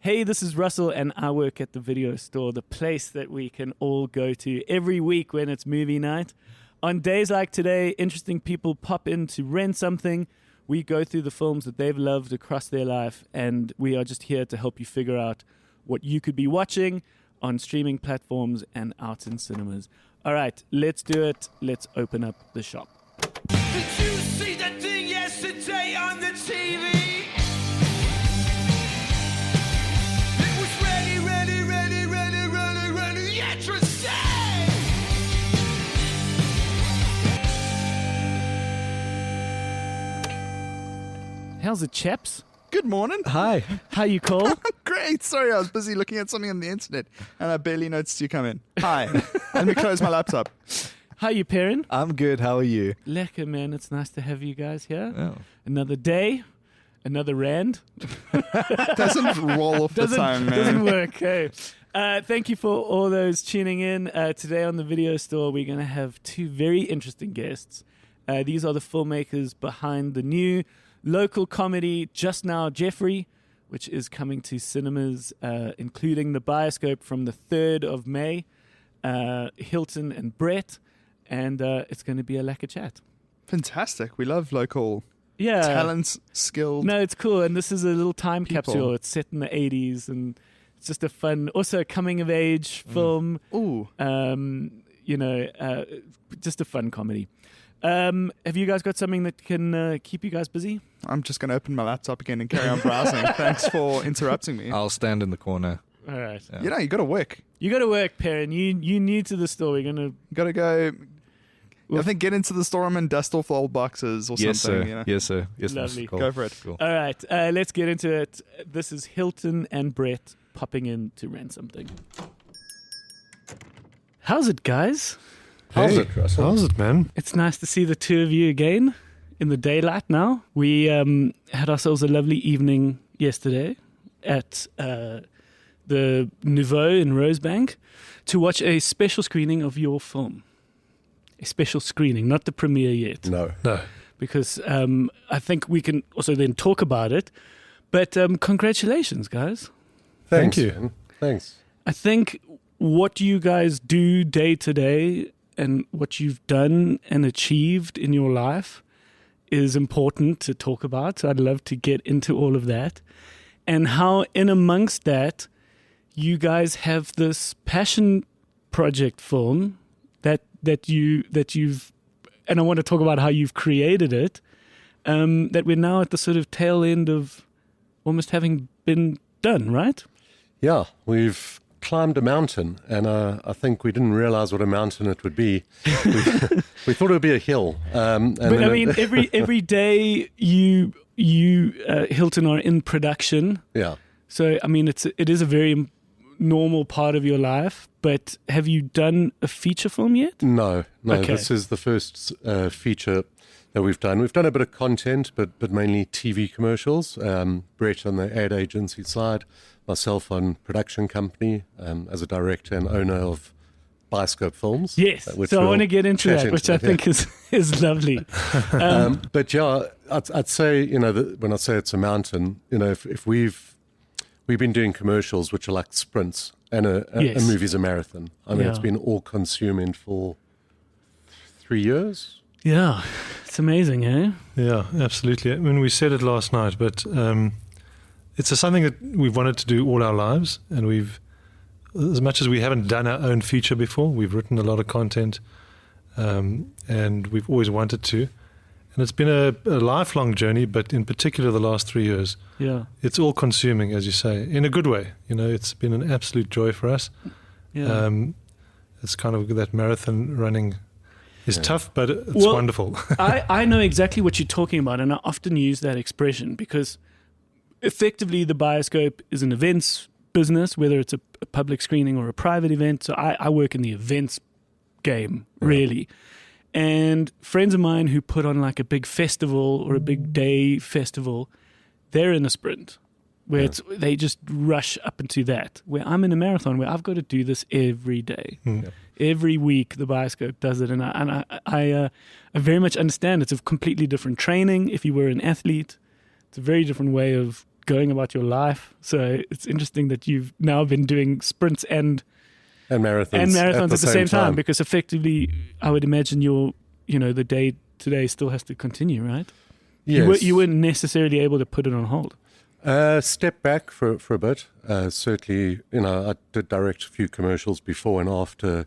Hey, this is Russell, and I work at the Video Store, the place that we can all go to every week when it's movie night. On days like today, interesting people pop in to rent something. We go through the films that they've loved across their life, and we are just here to help you figure out what you could be watching on streaming platforms and out in cinemas. All right, let's do it. Let's open up the shop. Did you see that thing yesterday on the TV? It was really interesting. How's it, chaps? Good morning. Hi. How you, Cole? Great. Sorry, I was busy looking at something on the internet and I barely noticed you come in. Hi. Let me close my laptop. How you, Perrin? I'm good. How are you? Lekker, man. It's nice to have you guys here. Oh. Another day, another rand. Doesn't roll off the tongue, man. Doesn't work. Hey. Thank you for all those tuning in. Today on the Video Store, we're going to have two very interesting guests. These are the filmmakers behind the new local comedy Just Now Jeffrey, which is coming to cinemas, including the Bioscope from the 3rd of May. Hylton and Brett, and it's going to be a lekker chat. Fantastic. We love local talents, skilled. No, it's cool, and this is a little time people. capsule. It's set in the 80s, and it's just a fun, also coming of age film. Ooh. Just a fun comedy. Have you guys got something that can keep you guys busy? I'm just going to open my laptop again and carry on browsing. Thanks for interrupting me. I'll stand in the corner. All right. Yeah. You know, you got to work. You got to work, Perrin. You new to the store. We're going to... You got to go... I think get into the storeroom and dust off the old boxes or Yes, something. sir. You know? Yes, sir. Yes, Lovely. Mr. Cole. Go for it. Cool. All right, let's get into it. This is Hylton and Brett popping in to rent something. How's it, guys? How's it, Russell? How's it, man? It's nice to see the two of you again in the daylight now. We had ourselves a lovely evening yesterday at the Nouveau in Rosebank to watch a special screening of your film. A special screening, not the premiere yet. No. Because I think we can also then talk about it. But congratulations, guys. Thank Thanks, you. man. Thanks. I think what you guys do day to day and what you've done and achieved in your life is important to talk about. So I'd love to get into all of that. And how in amongst that, you guys have this passion project film that you've, and I want to talk about how you've created it, that we're now at the sort of tail end of almost having been done, right? Yeah, we've climbed a mountain, and I think we didn't realize what a mountain it would be. We thought it would be a hill. But I mean, every day you Hylton are in production. Yeah. So I mean, it is a very normal part of your life. But have you done a feature film yet? No. Okay. This is the first feature that we've done. We've done a bit of content, but mainly TV commercials. Brett on the ad agency side, myself on production company as a director and owner of Bioscope Films. Yes. So I want to get into that, which I think is lovely. But yeah, I'd say, when I say it's a mountain, if we've been doing commercials, which are like sprints, and a movie's a marathon. I mean, It's been all consuming for 3 years. Yeah, it's amazing, eh? Yeah, absolutely. I mean, we said it last night, but it's something that we've wanted to do all our lives, and as much as we haven't done our own feature before, we've written a lot of content, and we've always wanted to. And it's been a lifelong journey, but in particular the last 3 years. Yeah. It's all consuming, as you say, in a good way. It's been an absolute joy for us. Yeah. It's kind of that marathon running is tough, but it's wonderful. I know exactly what you're talking about, and I often use that expression because effectively the Bioscope is an events business, whether it's a public screening or a private event. So I work in the events game, really. And friends of mine who put on like a big festival or a big day festival, they're in a sprint where they just rush up into that. Where I'm in a marathon where I've got to do this every day. Every week the Bioscope does it. And I very much understand it's a completely different training. If you were an athlete, it's a very different way of going about your life. So it's interesting that you've now been doing sprints and marathons at the same time, because effectively, I would imagine the day today still has to continue, right? Yes. You weren't necessarily able to put it on hold. Step back for a bit. Certainly, I did direct a few commercials before and after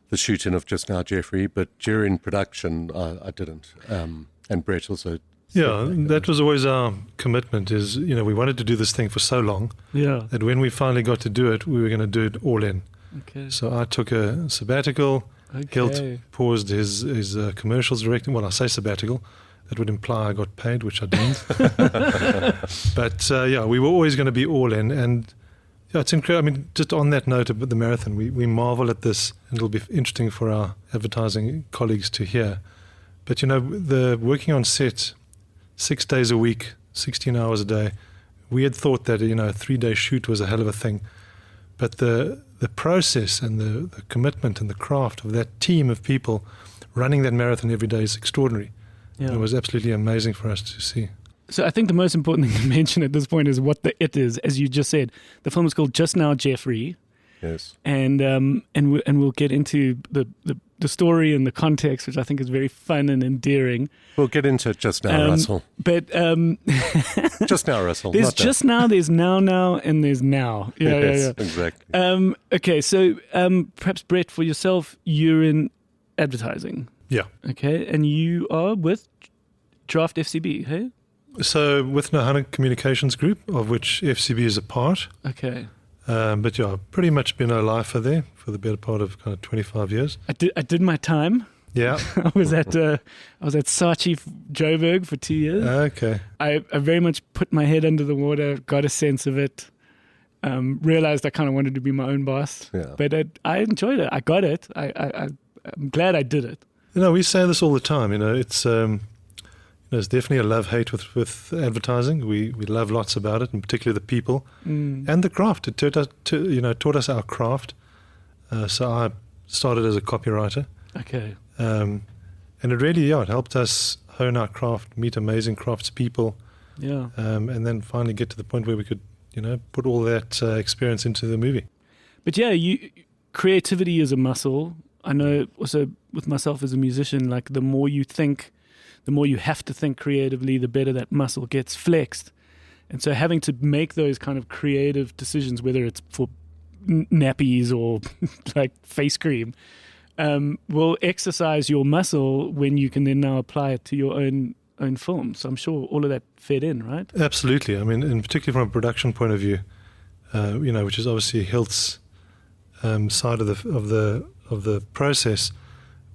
the shooting of Just Now Jeffrey, but during production, I didn't. And Brett also. Yeah, that was always our commitment. Is we wanted to do this thing for so long. Yeah. That when we finally got to do it, we were going to do it all in. Okay. So I took a sabbatical. Hylton paused his commercials directing. Well, I say sabbatical. That would imply I got paid, which I didn't. But we were always going to be all in. And it's incredible. I mean, just on that note about the marathon, we marvel at this, and it'll be interesting for our advertising colleagues to hear. But, the working on set 6 days a week, 16 hours a day, we had thought that, a 3-day shoot was a hell of a thing. But the process and the commitment and the craft of that team of people running that marathon every day is extraordinary. Yeah. It was absolutely amazing for us to see. So I think the most important thing to mention at this point is what the it is. As you just said, the film is called Just Now Jeffrey. Yes. And we'll get into the story and the context, which I think is very fun and endearing. We'll get into it just now, Russell. But just now, Russell. There's just now, there's now, and there's now. Yeah. Exactly. Okay, so perhaps Brett, for yourself, you're in advertising. Yeah. Okay, and you are with Draft FCB, hey? So with Nahana Communications Group, of which FCB is a part. Okay. But pretty much been a lifer there for the better part of kind of 25 years. I did my time. Yeah. I was at Saatchi Joburg for 2 years. Okay. I very much put my head under the water, got a sense of it, realized I kind of wanted to be my own boss. Yeah. But I enjoyed it. I got it. I'm glad I did it. We say this all the time. It's definitely a love-hate with advertising. We love lots about it, and particularly the people and the craft. It taught us our craft. So I started as a copywriter. Okay. And it really, it helped us hone our craft, meet amazing craftspeople. Yeah. And then finally get to the point where we could, put all that experience into the movie. But creativity is a muscle. I know also with myself as a musician, like the more you think, the more you have to think creatively, the better that muscle gets flexed. And so having to make those kind of creative decisions, whether it's for nappies or like face cream, will exercise your muscle when you can then now apply it to your own film. So I'm sure all of that fed in, right? Absolutely. I mean, and particularly from a production point of view, which is obviously Hilt's side of the process.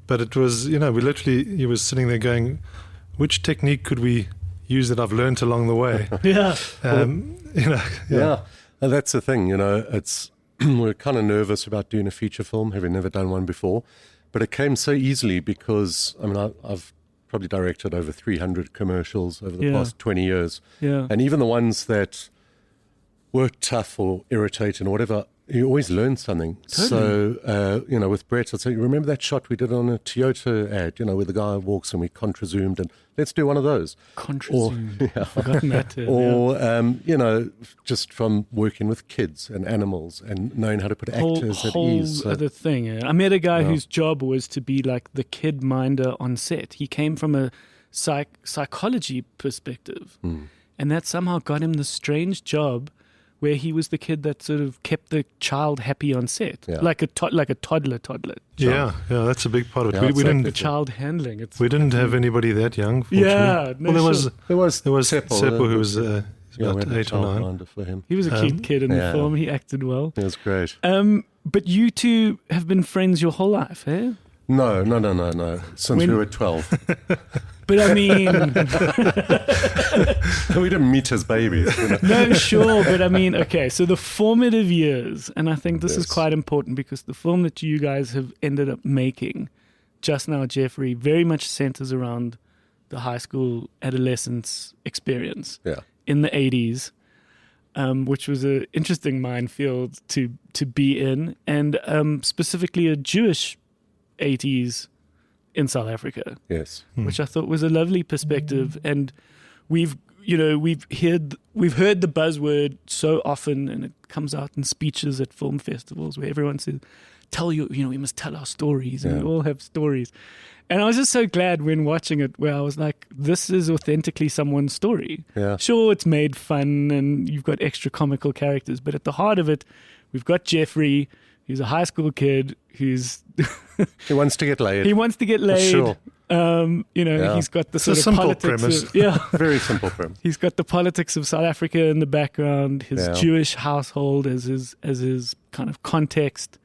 But it was, he was sitting there going, which technique could we use that I've learned along the way? Yeah. Yeah. And that's the thing, it's we're kind of nervous about doing a feature film, having never done one before. But it came so easily because, I've probably directed over 300 commercials over the past 20 years. Yeah. And even the ones that were tough or irritating or whatever, you always learn something. Totally. So, with Brett, I'd say, remember that shot we did on a Toyota ad, where the guy walks and we contra-zoomed, and let's do one of those. Contra-zoom. I've forgotten that term. Or, just from working with kids and animals and knowing how to put actors at ease. Whole other thing. Yeah. I met a guy whose job was to be like the kid minder on set. He came from a psychology perspective, and that somehow got him the strange job where he was the kid that sort of kept the child happy on set, like a toddler. Yeah, that's a big part of it. Yeah, we didn't the child handling. We didn't have anybody that young. Fortunately. Yeah, there was Seppo, who was about 8 or 9. For him. He was a cute kid in the film. He acted well. It was great. But you two have been friends your whole life, eh? No. Since we were 12. But I mean, we didn't meet as babies. No, sure. But I mean, okay, so the formative years, and I think this is quite important because the film that you guys have ended up making, Just Now Jeffrey, very much centers around the high school adolescence experience in the 80s, which was an interesting minefield to be in, and specifically a Jewish 80s in South Africa. Yes. Which I thought was a lovely perspective. And we've, we've heard the buzzword so often, and it comes out in speeches at film festivals where everyone says, we must tell our stories, and we all have stories. And I was just so glad when watching it, where I was like, this is authentically someone's story. Yeah. Sure, it's made fun and you've got extra comical characters, but at the heart of it, we've got Jeffrey, who's a high school kid who's... He wants to get laid. He wants to get laid. Sure. He's got the sort of simple politics. premise. Very simple premise. He's got the politics of South Africa in the background, his Jewish household as his kind of context.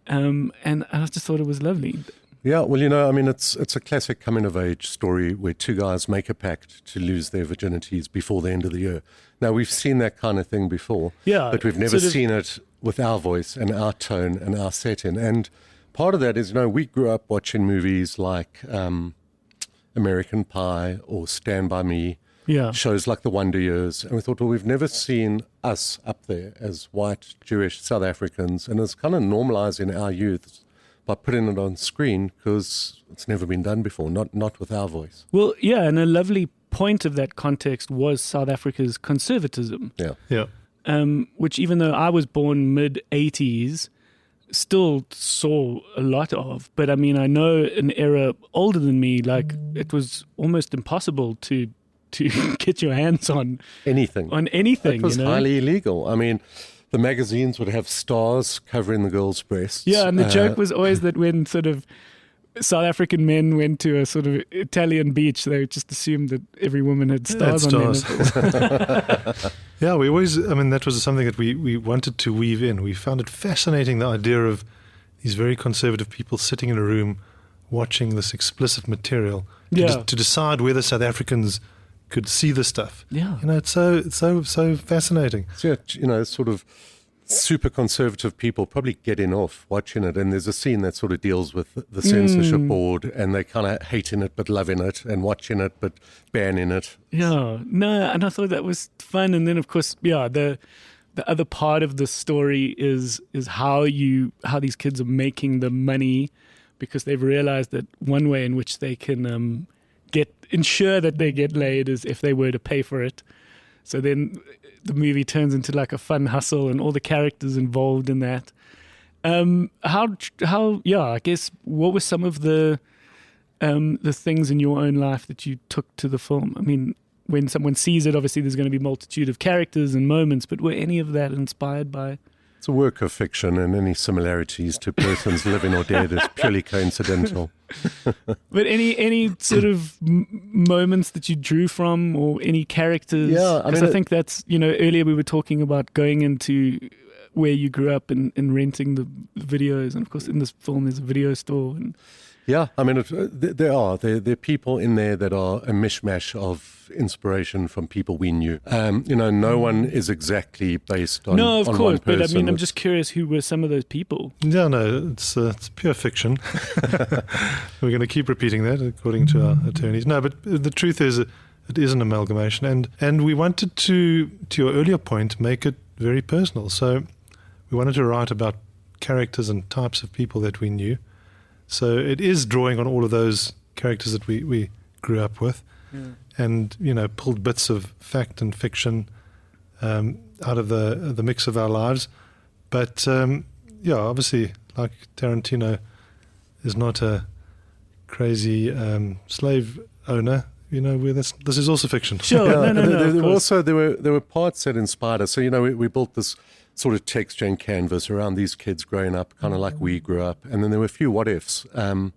And I just thought it was lovely. Yeah, well, it's a classic coming-of-age story where two guys make a pact to lose their virginities before the end of the year. Now, we've seen that kind of thing before, but we've never seen it with our voice and our tone and our setting. And part of that is, we grew up watching movies like American Pie or Stand By Me, shows like The Wonder Years, and we thought, well, we've never seen us up there as white, Jewish, South Africans, and it's kind of normalizing our youth by putting it on screen because it's never been done before, not with our voice. Well, yeah, and a lovely point of that context was South Africa's conservatism. Yeah. Which even though I was born mid-80s, still saw a lot of. But I mean, I know an era older than me, like it was almost impossible to get your hands on anything. It was highly illegal. I mean, the magazines would have stars covering the girls' breasts. Yeah, and the joke was always that when sort of South African men went to a sort of Italian beach, they just assumed that every woman had stars on them. Yeah, we always, that was something that we wanted to weave in. We found it fascinating, the idea of these very conservative people sitting in a room watching this explicit material to decide whether South Africans could see the stuff. Yeah. It's so fascinating. So, sort of super conservative people probably getting off watching it, and there's a scene that sort of deals with the censorship board, and they kind of hating it but loving it, and watching it but banning it. Yeah, no, and I thought that was fun. And then, of course, the other part of the story is how these kids are making the money, because they've realized that one way in which they can ensure that they get laid is if they were to pay for it. So then the movie turns into like a fun hustle, and all the characters involved in that. I guess, what were some of the things in your own life that you took to the film? I mean, when someone sees it, obviously there's going to be a multitude of characters and moments, but were any of that inspired by? It's a work of fiction, and any similarities to persons living or dead is purely coincidental. But any sort of moments that you drew from, or any characters? Yeah, I think that's, earlier we were talking about going into where you grew up and renting the videos, and of course in this film there's a video store. And yeah, there are people in there that are a mishmash of inspiration from people we knew. No one is exactly based on no, of on course, one person. but I mean, I'm just curious, who were some of those people? No, it's pure fiction. We're going to keep repeating that according to our attorneys. No, but the truth is, it is an amalgamation, and we wanted to your earlier point, make it very personal. So we wanted to write about characters and types of people that we knew. So it is drawing on all of those characters that we grew up with, and pulled bits of fact and fiction out of the mix of our lives. But obviously, like Tarantino is not a crazy slave owner. This is also fiction. Sure, no. There were parts that inspired us. So we built this sort of texture and canvas around these kids growing up, kind of like we grew up. And then there were a few what ifs. And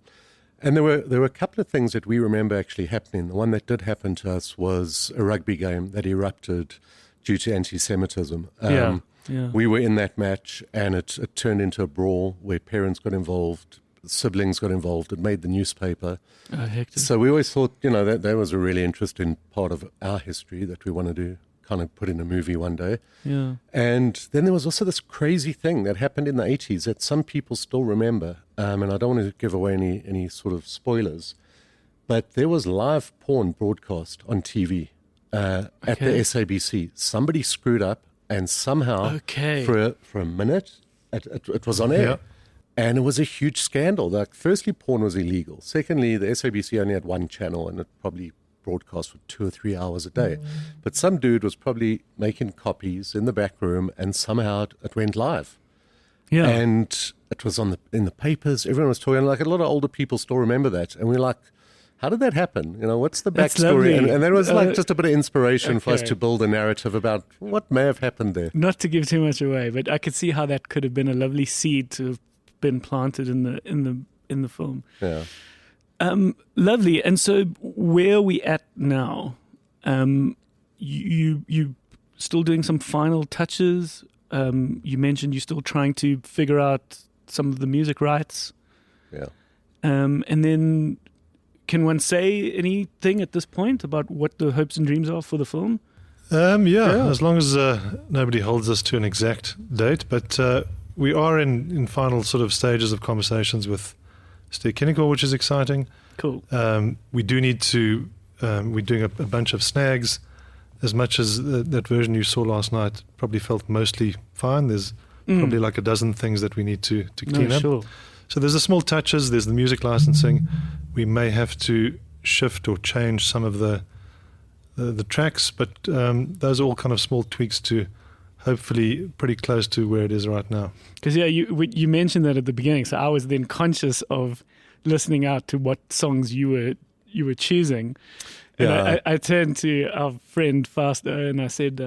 there were a couple of things that we remember actually happening. The one that did happen to us was a rugby game that erupted due to anti-Semitism. We were in that match, and it turned into a brawl where parents got involved, siblings got involved. It made the newspaper. Oh, hectic. So we always thought, that was a really interesting part of our history that we want to kind of put in a movie one day. Yeah. And then there was also this crazy thing that happened in the 80s that some people still remember. And I don't want to give away any sort of spoilers, but there was live porn broadcast on TV at the SABC. Somebody screwed up, and somehow for a minute it was on air. Yeah. And it was a huge scandal. Like, firstly, porn was illegal. Secondly, the SABC only had one channel, and it probably broadcast for 2 or 3 hours a day. But some dude was probably making copies in the back room, and somehow it went live. Yeah. And it was in the papers. Everyone was talking. Like, a lot of older people still remember that. And we're like, how did that happen? You know, what's the That's backstory? lovely. And that was like just a bit of inspiration for us okay. to build a narrative about what may have happened there. Not to give too much away, but I could see how that could have been a lovely seed to have been planted in the film. Yeah. Lovely. And so where are we at now? You still doing some final touches? You mentioned you're still trying to figure out some of the music rights. Yeah. And then can one say anything at this point about what the hopes and dreams are for the film? As long as nobody holds us to an exact date. But we are in final sort of stages of conversations with Steer Kinnickle, which is exciting. Cool. We do need to, we're doing a bunch of snags. As much as that version you saw last night probably felt mostly fine, there's probably like a dozen things that we need to clean up. Sure. So there's the small touches, there's the music licensing. We may have to shift or change some of the tracks, but those are all kind of small tweaks to hopefully pretty close to where it is right now. Because you mentioned that at the beginning, so I was then conscious of listening out to what songs you were choosing. And Yeah. I turned to our friend Faster and I said,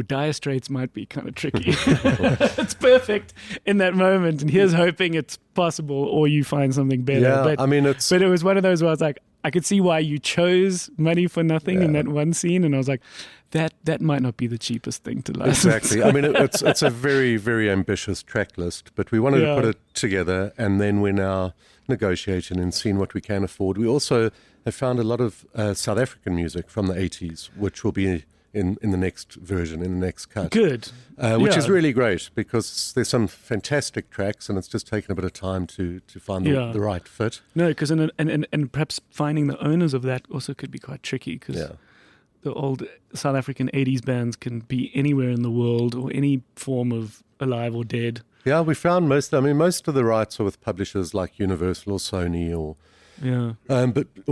Dire Straits might be kind of tricky. It's perfect in that moment. And here's hoping it's possible or you find something better. Yeah, but, I mean, but it was one of those where I was like, I could see why you chose Money for Nothing in that one scene. And I was like, that might not be the cheapest thing to license. Exactly. I mean, it's a very, very ambitious track list, but we wanted to put it together, and then we're now negotiating and seeing what we can afford. We also have found a lot of South African music from the 80s, which will be in the next version, in the next cut. Good. Which is really great because there's some fantastic tracks, and it's just taken a bit of time to find the right fit. No, because and perhaps finding the owners of that also could be quite tricky because the old South African 80s bands can be anywhere in the world or any form of alive or dead. Yeah, we found most of the rights are with publishers like Universal or Sony or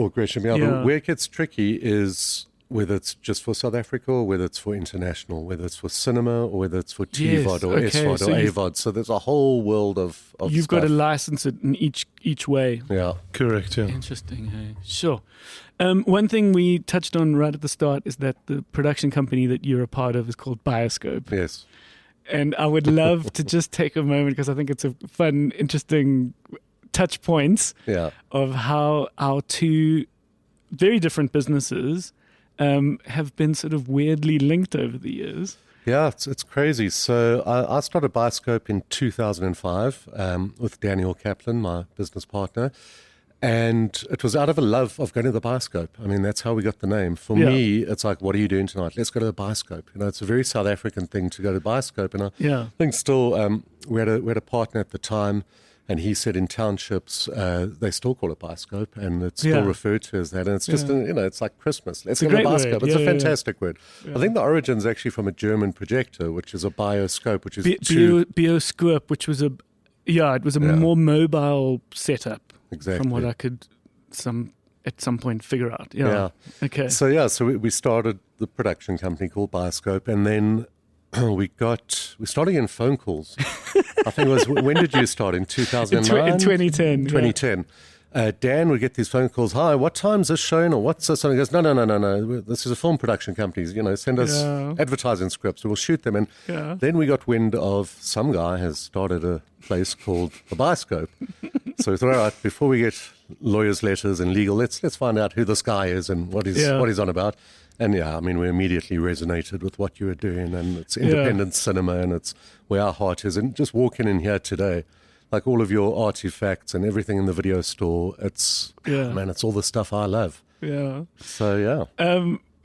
Gresham. But where it gets tricky is whether it's just for South Africa or whether it's for international, whether it's for cinema or whether it's for TVOD or SVOD or AVOD. So there's a whole world of you've stuff. got to license it in each way. Yeah. Correct, yeah. Interesting, hey? Sure. One thing we touched on right at the start is that the production company that you're a part of is called Bioscope. Yes. And I would love to just take a moment because I think it's a fun, interesting touch points of how our two very different businesses have been sort of weirdly linked over the years. Yeah, it's crazy. So I started Bioscope in 2005 with Daniel Kaplan, my business partner. And it was out of a love of going to the Bioscope. I mean, that's how we got the name. For me, it's like, what are you doing tonight? Let's go to the Bioscope. You know, it's a very South African thing to go to the Bioscope. And I think still, we had a partner at the time, and he said in townships, they still call it Bioscope, and it's still referred to as that. And it's just, it's like Christmas. Let's go to the Bioscope. It's a fantastic word. I think the origin's actually from a German projector, which is a Bioscope, which is Bioscope, which was it was a more mobile setup. Exactly. From what I could at some point figure out. Yeah. Okay. So we started the production company called Bioscope, and then we started getting phone calls. I think it was, when did you start? In 2009? In 2010. 2010. Dan would get these phone calls. Hi, what time's this shown? Or what's this? And he goes, no. This is a film production company. You know, send us advertising scripts. We'll shoot them. And then we got wind of some guy has started a place called the Bioscope. So we thought, all right, before we get lawyers' letters and legal, let's find out who this guy is and what he's on about. And I mean, we immediately resonated with what you were doing, and it's independent cinema, and it's where our heart is. And just walking in here today, like all of your artifacts and everything in the video store, it's all the stuff I love. Yeah. So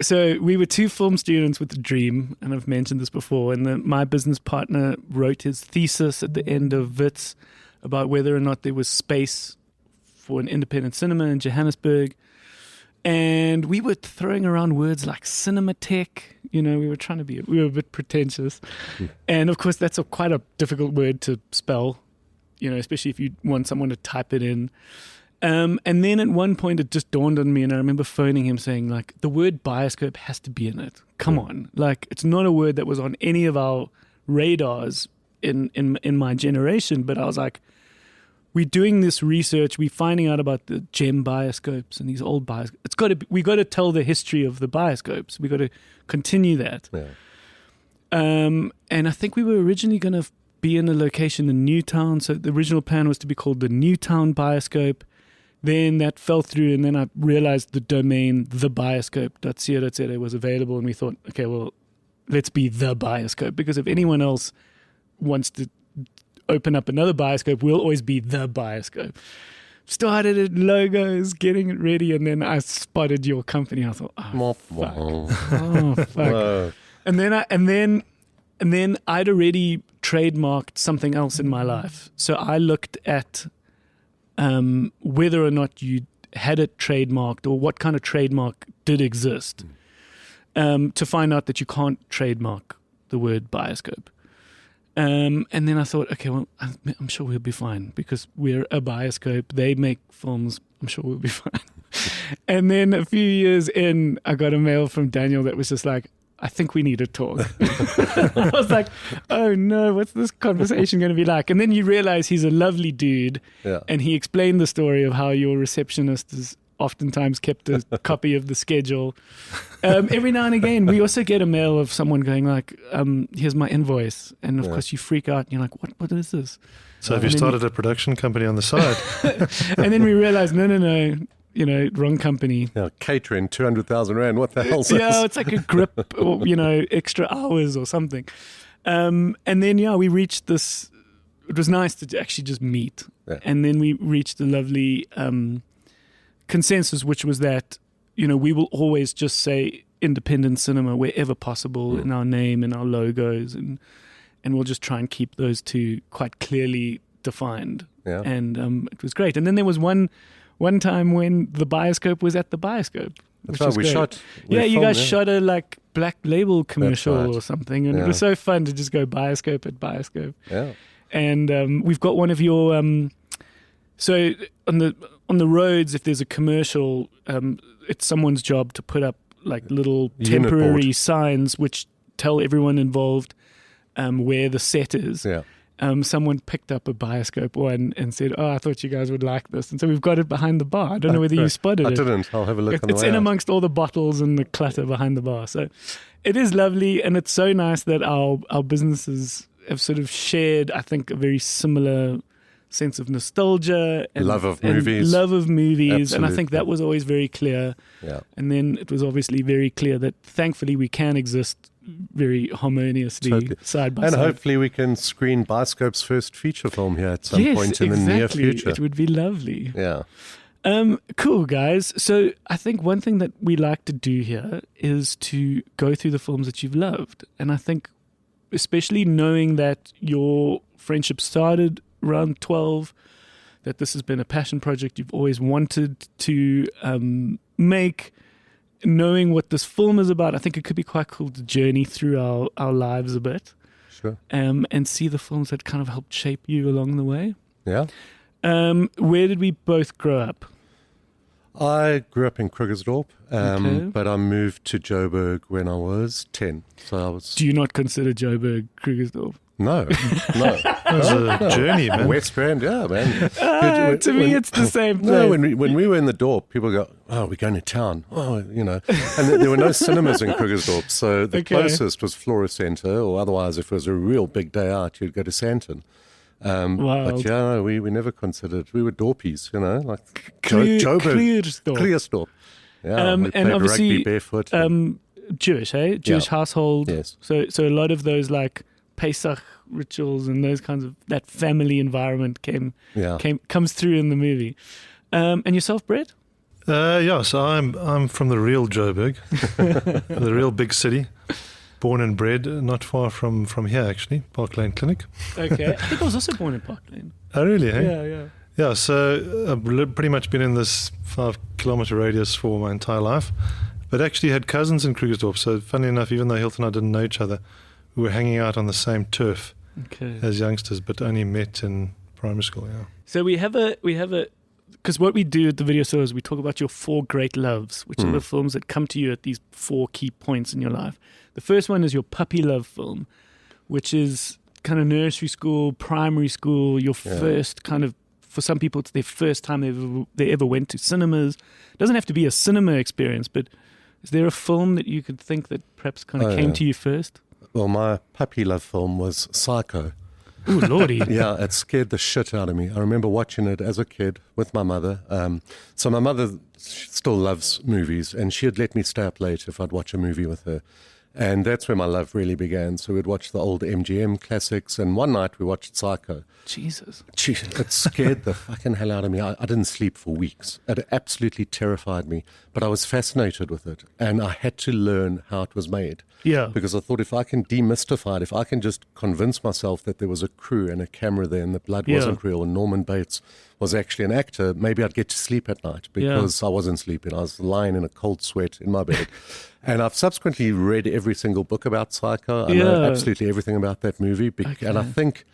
So we were two film students with a dream, and I've mentioned this before. And my business partner wrote his thesis at the end of Wits about whether or not there was space for an independent cinema in Johannesburg. And we were throwing around words like cinematheque. You know, we were a bit pretentious. And of course, that's quite a difficult word to spell, you know, especially if you want someone to type it in. And then at one point it just dawned on me, and I remember phoning him saying, like, the word Bioscope has to be in it. Come on. Like, it's not a word that was on any of our radars in my generation, but I was like, we're doing this research, we're finding out about the gem bioscopes and these old bioscopes. We got to tell the history of the bioscopes. We got to continue that. Yeah. And I think we were originally going to be in a location in Newtown. So the original plan was to be called the Newtown Bioscope. Then that fell through, and then I realized the domain thebioscope.co.za was available, and we thought, okay, well, let's be the Bioscope, because if anyone else wants to open up another Bioscope, we'll always be the Bioscope. Started at logos, getting it ready, and then I spotted your company. I thought, oh, fuck. Oh, fuck. Whoa. And then I'd already trademarked something else in my life. So I looked at whether or not you had it trademarked, or what kind of trademark did exist, to find out that you can't trademark the word Bioscope. And then I thought, okay, well, I'm sure we'll be fine, because we're a Bioscope. They make films. I'm sure we'll be fine. And then a few years in, I got a mail from Daniel that was just like, I think we need to talk. I was like, oh no, what's this conversation going to be like? And then you realize he's a lovely dude. Yeah. And he explained the story of how your receptionist has oftentimes kept a copy of the schedule. Every now and again, we also get a mail of someone going like, here's my invoice. And of course you freak out and you're like, what is this? So have you started a production company on the side? And then we realize, no, wrong company. Yeah, catering, 200,000 Rand. What the hell's this? Yeah, it's like a grip or, extra hours or something. And then, we reached this. It was nice to actually just meet. Yeah. And then we reached a lovely consensus, which was that, we will always just say independent cinema wherever possible in our name and our logos. And we'll just try and keep those two quite clearly defined. Yeah. And it was great. And then there was one time when the Bioscope was at the Bioscope. That's right, we shot. You guys shot a Black Label commercial right. or something, and it was so fun to just go Bioscope at Bioscope. Yeah. And we've got one of your so on the roads, if there's a commercial, it's someone's job to put up like little temporary signs which tell everyone involved where the set is. Yeah. Someone picked up a Bioscope one and said, I thought you guys would like this. And so we've got it behind the bar. I don't know whether you spotted it. I didn't. I'll have a look on the way It's in out. amongst all the bottles and the clutter behind the bar. So it is lovely, and it's so nice that our businesses have sort of shared, I think, a very similar sense of nostalgia and love of movies. And I think Absolutely. that was always very clear. Yeah. And then it was obviously very clear that thankfully we can exist very harmoniously Totally. side by And side. hopefully we can screen Bioscope's first feature film here at some point in the near future. It would be lovely. Yeah. Cool, guys. So I think one thing that we like to do here is to go through the films that you've loved. And I think especially knowing that your friendship started around 12, that this has been a passion project you've always wanted to make, knowing what this film is about, I think it could be quite cool to journey through our lives a bit. Sure. And see the films that kind of helped shape you along the way. Yeah. Where did we both grow up? I grew up in Krugersdorp, Okay. but I moved to Joburg when I was 10. So I was... Do you not consider Joburg Krugersdorp? No. It was a journey, man. West Rand, yeah, man. To me, it's the same place. No, when we were in the dorp, people go, oh, we're going to town. Oh, And there were no cinemas in Krugersdorp. So the Okay. closest was Flora Centre, or otherwise, if it was a real big day out, you'd go to Santon. Wild. But yeah, we never considered, we were dorpies, like Krugersdorp. Krugersdorp. Yeah, we And played obviously, rugby barefoot. Jewish, hey? Jewish household. Yes. So a lot of those like Pesach rituals and those kinds of, that family environment comes through in the movie. And yourself, Brett? So I'm from the real Joburg, the real big city. Born and bred, not far from here, actually, Park Lane Clinic. Okay. I think I was also born in Park Lane. Oh, really? Hey? Yeah. Yeah, so I've pretty much been in this 5-kilometer radius for my entire life, but actually had cousins in Krugersdorp. So funny enough, even though Hylton and I didn't know each other, we were hanging out on the same turf Okay. as youngsters, but only met in primary school. Yeah. So we have because what we do at the Video Store is we talk about your 4 great loves, which are the films that come to you at these 4 key points in your life. The first one is your puppy love film, which is kind of nursery school, primary school, your first kind of, for some people, it's their first time they ever went to cinemas. It doesn't have to be a cinema experience, but is there a film that you could think that perhaps kind of came to you first? Well, my puppy love film was Psycho. Ooh, lordy. Yeah, it scared the shit out of me. I remember watching it as a kid with my mother. So my mother still loves movies, and she had let me stay up late if I'd watch a movie with her. And that's where my love really began. So we'd watch the old MGM classics, and one night we watched Psycho. Jesus. It scared the fucking hell out of me. I didn't sleep for weeks. It absolutely terrified me. But I was fascinated with it, and I had to learn how it was made. Yeah. Because I thought if I can demystify it, if I can just convince myself that there was a crew and a camera there and the blood wasn't real and Norman Bates was actually an actor, maybe I'd get to sleep at night, because I wasn't sleeping. I was lying in a cold sweat in my bed. And I've subsequently read every single book about Psycho. I know absolutely everything about that movie. And I think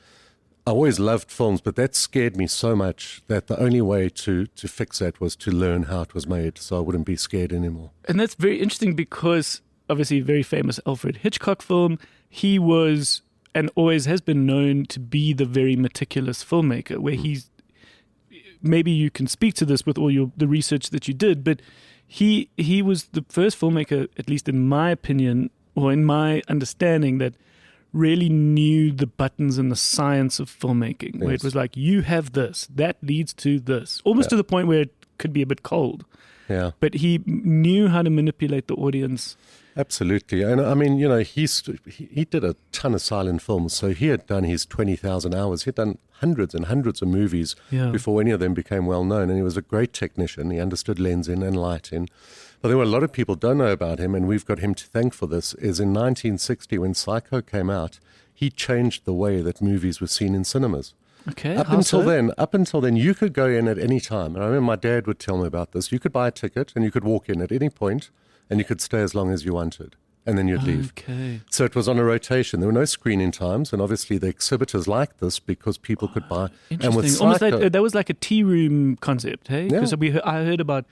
I always loved films, but that scared me so much that the only way to fix that was to learn how it was made, so I wouldn't be scared anymore. And that's very interesting because obviously a very famous Alfred Hitchcock film. He was and always has been known to be the very meticulous filmmaker, where he's, maybe you can speak to this with all the research that you did, but he was the first filmmaker, at least in my opinion, or in my understanding, that really knew the buttons and the science of filmmaking, where it was like, you have this, that leads to this, almost to the point where it could be a bit cold. Yeah. But he knew how to manipulate the audience. Absolutely. And I mean, he did a ton of silent films. So he had done his 20,000 hours. He'd done hundreds and hundreds of movies before any of them became well known. And he was a great technician. He understood lensing and lighting. But there were a lot of people don't know about him, and we've got him to thank for this, is in 1960 when Psycho came out, he changed the way that movies were seen in cinemas. Okay. Up until then, you could go in at any time. And I remember my dad would tell me about this. You could buy a ticket and you could walk in at any point, and you could stay as long as you wanted, and then you'd leave. Okay. So it was on a rotation. There were no screening times, and obviously the exhibitors liked this because people could buy. And with Interesting. Almost Psycho, like that was like a tea room concept, hey? Yeah. Because I heard about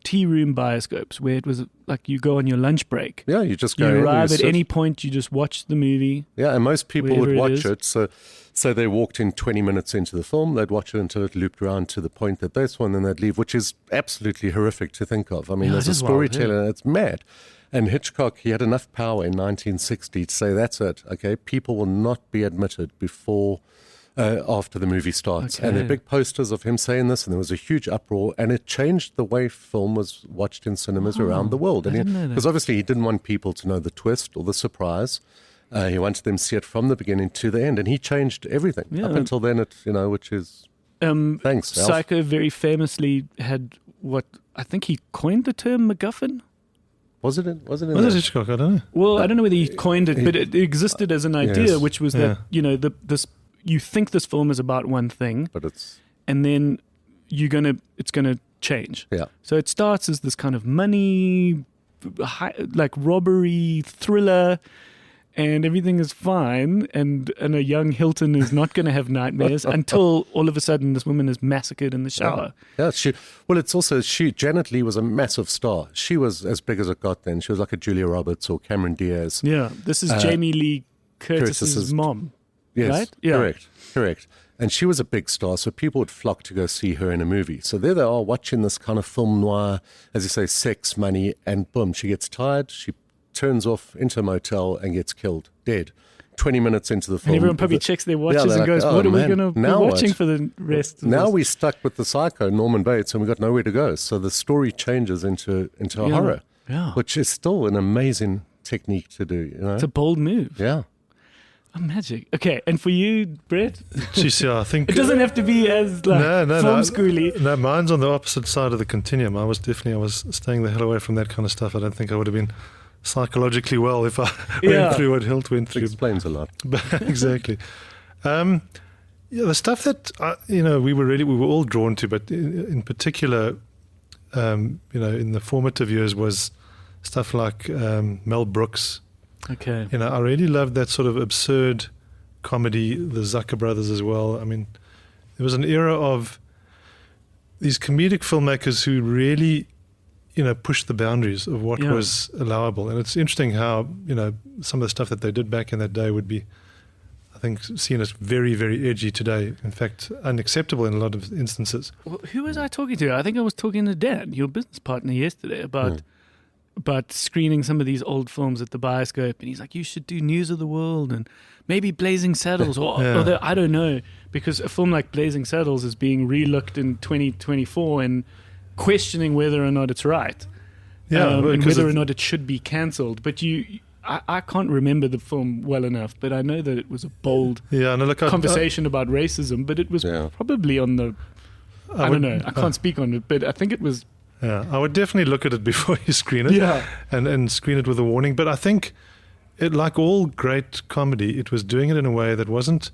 tea room bioscopes where it was like you go on your lunch break. yeah, you just go You in, arrive at sit. any point, you just watch the movie. Yeah, and most people would wherever it watch is. it. So they walked in 20 minutes into the film. They'd watch it until it looped around to the point that they saw, and then they'd leave, which is absolutely horrific to think of. I mean, Yeah, as it a is wild, storyteller, it's mad. And Hitchcock, he had enough power in 1960 to say, that's it, okay? People will not be admitted before, after the movie starts. Okay. And there are big posters of him saying this, and there was a huge uproar, and it changed the way film was watched in cinemas around the world. I didn't know that. Because obviously he didn't want people to know the twist or the surprise. He wanted them to see it from the beginning to the end, and he changed everything. Yeah. Up until then, which is thanks, Alf. Psycho very famously had what I think he coined the term MacGuffin. Was it in Was it there? Hitchcock? I don't know. Well, I don't know whether he coined it, but it existed as an idea, Yes. which was that this you think this film is about one thing, But it's and then it's gonna change. yeah. So it starts as this kind of money, like robbery thriller, and everything is fine, and a young Hylton is not going to have nightmares until all of a sudden this woman is massacred in the shower. Yeah, Janet Leigh was a massive star. She was as big as it got then. She was like a Julia Roberts or Cameron Diaz. Yeah, this is Jamie Lee Curtis's Curtis's mom. Yes, Right? Yeah. correct. And she was a big star, so people would flock to go see her in a movie. So there they are watching this kind of film noir, as you say, sex, money, and boom, she gets tired, she turns off into a motel and gets killed, dead. 20 minutes into the film. And everyone probably checks their watches they're and like, goes, "Oh, what are we man, going to be now watching what?" for the rest of Now this? we're stuck with the Psycho, Norman Bates, and we've got nowhere to go. So the story changes into a horror, which is still an amazing technique to do. It's a bold move. Yeah. Oh, magic. Okay, and for you, Brett? Geez, yeah, I think It doesn't have to be as film schooly. No, mine's on the opposite side of the continuum. I was staying the hell away from that kind of stuff. I don't think I would have been psychologically well if I went through what Hilt went It through. explains a lot. Exactly. The stuff that we were all drawn to, but in particular, in the formative years was stuff like Mel Brooks. Okay. I really loved that sort of absurd comedy, the Zucker brothers as well. I mean, there was an era of these comedic filmmakers who really, pushed the boundaries of what was allowable. And it's interesting how, some of the stuff that they did back in that day would be, I think, seen as very, very edgy today. In fact, unacceptable in a lot of instances. Well, who was I talking to? I think I was talking to Dan, your business partner, yesterday about screening some of these old films at the Bioscope, and he's like, you should do News of the World and maybe Blazing Saddles, or I don't know, because a film like Blazing Saddles is being relooked in 2024 and questioning whether or not it's right, and whether or not it should be cancelled. But I can't remember the film well enough, but I know that it was a bold conversation about racism, but it was probably on the, I don't know, I can't speak on it, but I think it was. Yeah, I would definitely look at it before you screen it, and screen it with a warning. But I think, like all great comedy, it was doing it in a way that wasn't,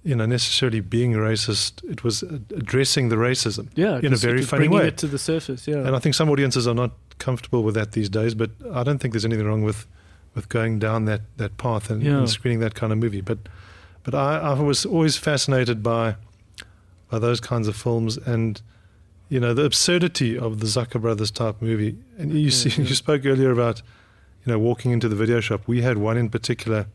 necessarily being racist. It was addressing the racism in a very funny way. Bringing it to the surface, And I think some audiences are not comfortable with that these days, but I don't think there's anything wrong with going down that path and screening that kind of movie. But I was always fascinated by those kinds of films and, the absurdity of the Zucker Brothers type movie. And you spoke earlier about, walking into the video shop. We had one in particular,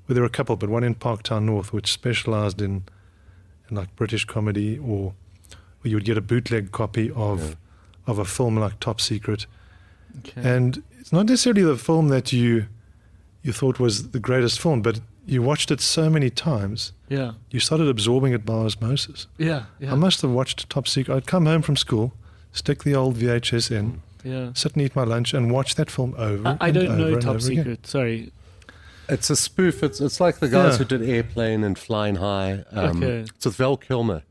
well, there were a couple, but one in Parktown North, which specialized in like British comedy, or you would get a bootleg copy of a film like Top Secret. Okay. And it's not necessarily the film that you thought was the greatest film, but you watched it so many times. Yeah. You started absorbing it by osmosis. Yeah. I must have watched Top Secret. I'd come home from school, stick the old VHS in, sit and eat my lunch, and watch that film over. I don't know Top over Secret. Again. Sorry. It's a spoof. It's like the guys who did Airplane and Flying High. It's with Val Kilmer.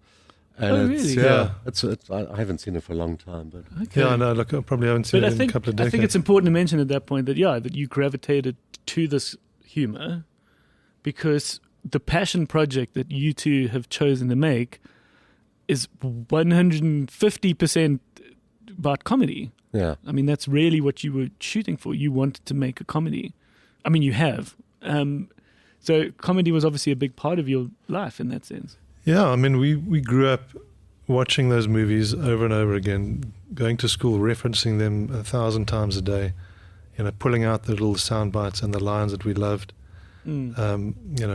And really? It's I haven't seen it for a long time, but yeah, I know. Look, I probably haven't seen it in a couple of decades. I think it's important to mention at that point that that you gravitated to this humor because the passion project that you two have chosen to make is 150% about comedy. Yeah, I mean that's really what you were shooting for. You wanted to make a comedy. I mean, you have. So comedy was obviously a big part of your life in that sense. Yeah, I mean, we grew up watching those movies over and over again, going to school, referencing them 1,000 times a day, pulling out the little sound bites and the lines that we loved.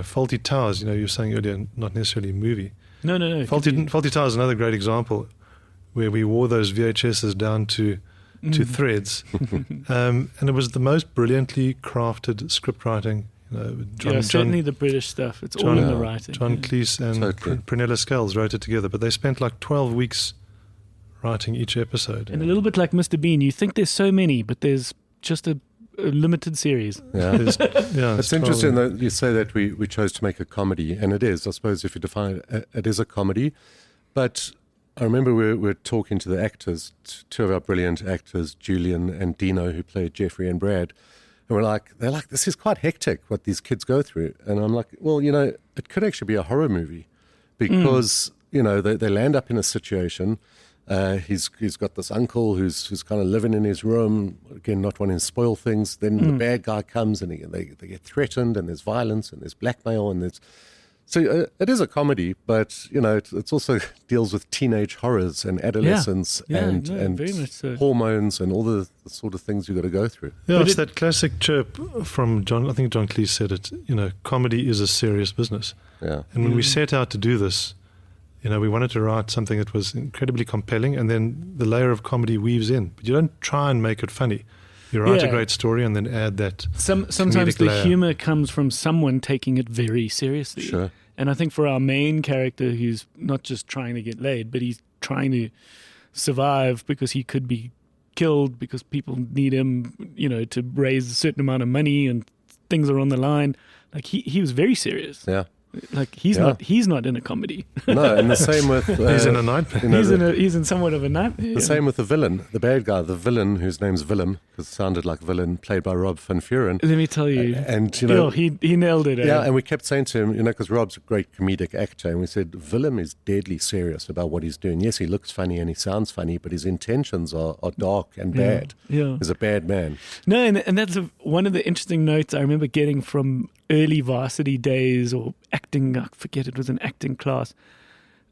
Faulty Towers, you were saying earlier, not necessarily a movie. No. Faulty Towers is another great example where we wore those VHSs down to threads. And it was the most brilliantly crafted script writing. Certainly the British stuff. It's all in the writing. John Cleese and Prunella Scales wrote it together, but they spent like 12 weeks writing each episode. And a little bit like Mr. Bean, you think there's so many, but there's just a limited series. Yeah, it's interesting that you say that we chose to make a comedy, and it is. I suppose if you define it, it is a comedy. But I remember we were talking to the actors, two of our brilliant actors, Julian and Dino, who played Jeffrey and Brad. And they're like, this is quite hectic what these kids go through. And I'm like, well, it could actually be a horror movie because, they land up in a situation. He's got this uncle who's kind of living in his room, again, not wanting to spoil things. Then the bad guy comes and they get threatened and there's violence and there's blackmail and there's... So it is a comedy, but, it also deals with teenage horrors and adolescence and very much so. Hormones and all the sort of things you've got to go through. Yeah, it's that classic chirp from John, I think John Cleese said it, comedy is a serious business. Yeah. And when we set out to do this, we wanted to write something that was incredibly compelling, and then the layer of comedy weaves in. But you don't try and make it funny. You write a great story and then add that. Sometimes the humor comes from someone taking it very seriously. Sure. And I think for our main character, who's not just trying to get laid, but he's trying to survive because he could be killed because people need him, to raise a certain amount of money and things are on the line. Like he was very serious. Yeah. Like he's not in a comedy. No, and the same with he's in a nightmare. He's in somewhat of a nightmare. The same with the villain, the bad guy, the villain whose name's Willem, because it sounded like villain, played by Rob van Vuren. Let me tell you, and he nailed it. Yeah, and we kept saying to him, because Rob's a great comedic actor, and we said Willem is deadly serious about what he's doing. Yes, he looks funny and he sounds funny, but his intentions are dark and bad. Yeah, he's a bad man. No, and that's one of the interesting notes I remember getting from early varsity days or acting. I forget, it was an acting class.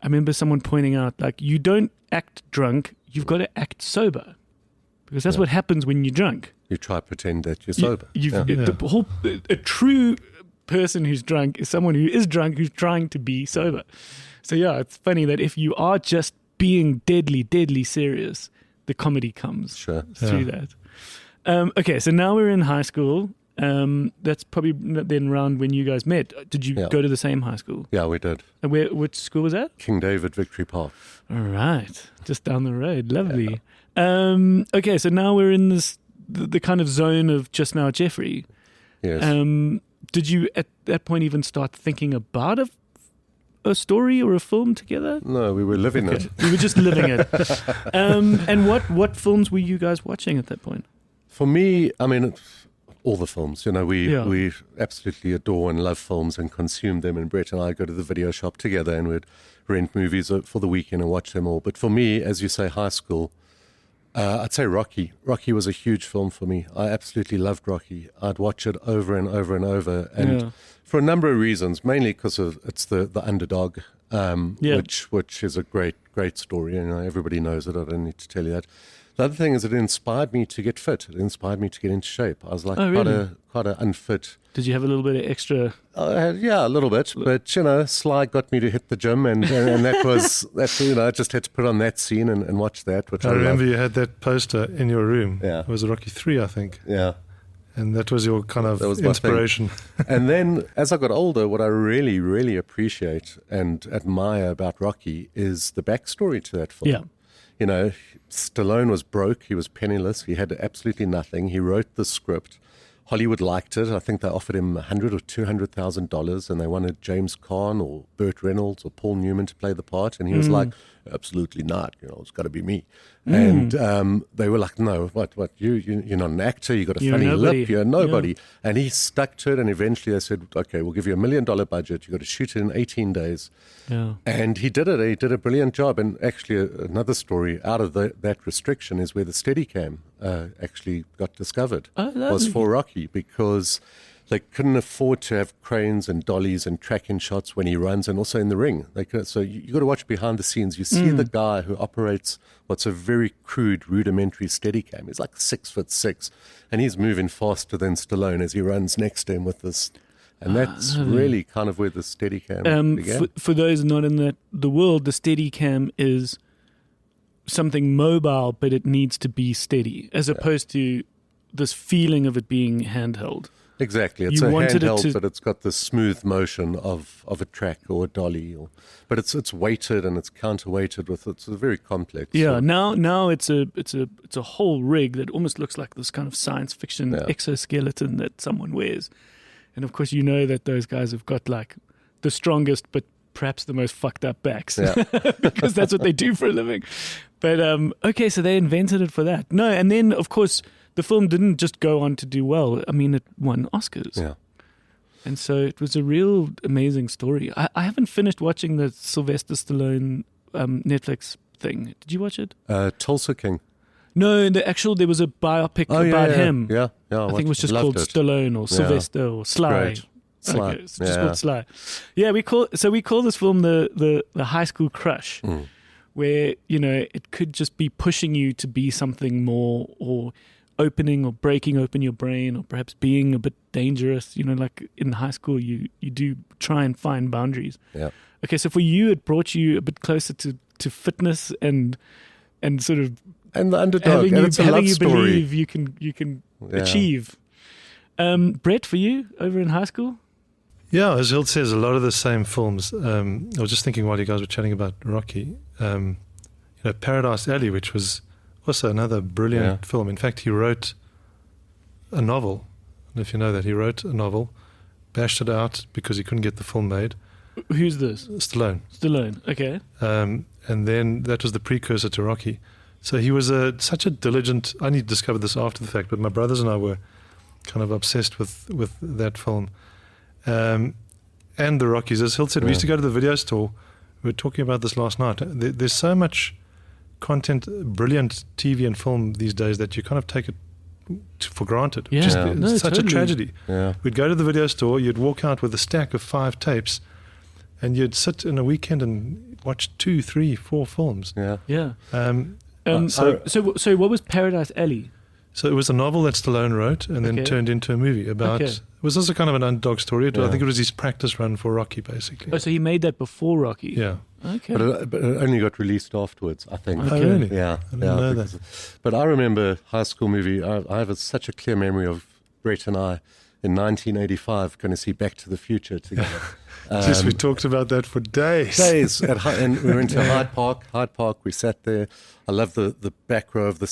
I remember someone pointing out, like, you don't act drunk, you've got to act sober. Because that's what happens when you're drunk. You try to pretend that you're sober. A true person who's drunk is someone who is drunk who's trying to be sober. So yeah, it's funny that if you are just being deadly serious, the comedy comes through that. Okay, so now we're in high school. That's probably then around when you guys met. Did you go to the same high school? Yeah, we did. And which school was that? King David Victory Park. All right, just down the road. Lovely. Okay, so now we're in the kind of zone of Just Now Jeffrey. Yes. Did you at that point even start thinking about a story or a film together? No, we were living it. You were just living it. And what films were you guys watching at that point? For me, I mean, all the films. We absolutely adore and love films and consume them. And Brett and I go to the video shop together and we'd rent movies for the weekend and watch them all. But for me, as you say, high school, I'd say Rocky. Rocky was a huge film for me. I absolutely loved Rocky. I'd watch it over and over and over. And for a number of reasons, mainly because it's the underdog, which is a great story. Everybody knows it. I don't need to tell you that. The other thing is it inspired me to get fit. It inspired me to get into shape. I was like quite a unfit. Did you have a little bit of extra? Yeah, a little bit. But, Sly got me to hit the gym and I just had to put on that scene and watch that. Which I remember you had that poster in your room. Yeah. It was Rocky 3, I think. Yeah. And that was your kind of inspiration. And then as I got older, what I really, really appreciate and admire about Rocky is the backstory to that film. Yeah. Stallone was broke. He was penniless. He had absolutely nothing. He wrote the script. Hollywood liked it. I think they offered him $100,000 or $200,000, and they wanted James Caan or Burt Reynolds or Paul Newman to play the part. And he was like, absolutely not. It's got to be me. And they were like, no, what? You're not an actor. You got a funny lip. You're nobody. Yeah. And he stuck to it. And eventually they said, okay, we'll give you $1 million budget. You got to shoot it in 18 days. Yeah. And he did it. He did a brilliant job. And actually, another story out of that restriction is where the Steadicam actually got discovered. Was for Rocky, because they couldn't afford to have cranes and dollies and tracking shots when he runs, and also in the ring. So you got to watch behind the scenes. You see the guy who operates what's a very crude, rudimentary Steadicam. He's like 6'6", and he's moving faster than Stallone as he runs next to him with this. And that's really kind of where the Steadicam began. For those not in the world, the Steadicam is something mobile, but it needs to be steady, as opposed to this feeling of it being handheld. Exactly. It's a handheld, but it's got the smooth motion of a track or a dolly. But it's weighted and it's counterweighted with. It's very complex. Yeah. Now it's a whole rig that almost looks like this kind of science fiction exoskeleton that someone wears. And of course, that those guys have got like the strongest, but perhaps the most fucked up backs, because that's what they do for a living. But okay, so they invented it for that. No, and then of course the film didn't just go on to do well. I mean, it won Oscars. Yeah. And so it was a real amazing story. I haven't finished watching the Sylvester Stallone Netflix thing. Did you watch it? Tulsa King. No, there was a biopic about him. Yeah. I think it was just called Stallone or Sylvester or Sly. Great. Sly. Okay, it's just called Sly. Yeah, we call this film the high school crush, where it could just be pushing you to be something more, or opening or breaking open your brain, or perhaps being a bit dangerous. Like in high school, you do try and find boundaries. Yeah. Okay, so for you, it brought you a bit closer to fitness and sort of. And the underdog, and it's a love story. Believe you can achieve. Brett, for you over in high school? Yeah, as Hilt says, a lot of the same films. I was just thinking while you guys were chatting about Rocky, Paradise Alley, which was also another brilliant film. In fact, he wrote a novel. I don't know if you know that. He wrote a novel, bashed it out because he couldn't get the film made. Who's this? Stallone. Okay. And then that was the precursor to Rocky. So he was such a diligent. I only discovered this after the fact, but my brothers and I were kind of obsessed with that film, and the Rockies. As Hilt said, we used to go to the video store. We were talking about this last night. There's so much content, brilliant TV and film these days that you kind of take it for granted. Yeah, it's such totally. a tragedy. Yeah. We'd go to the video store. You'd walk out with a stack of 5 tapes. and you'd sit in a weekend and watch 2, 3, 4 films. Yeah. Yeah. So So what was Paradise Alley? it was a novel that Stallone wrote and then Okay. turned into a movie about. Okay. It was also kind of an underdog story. I Yeah. think it was his practice run for Rocky, basically. Oh, so he made that before Rocky. Yeah. Okay. But it only got released afterwards, I think. Okay. Oh, really? Yeah, I didn't know because- But I remember high school movie. I have such a clear memory of Brett and I in 1985 going to see Back to the Future together. We talked about that for days. And we went to Hyde Park. We sat there. I love the back row of the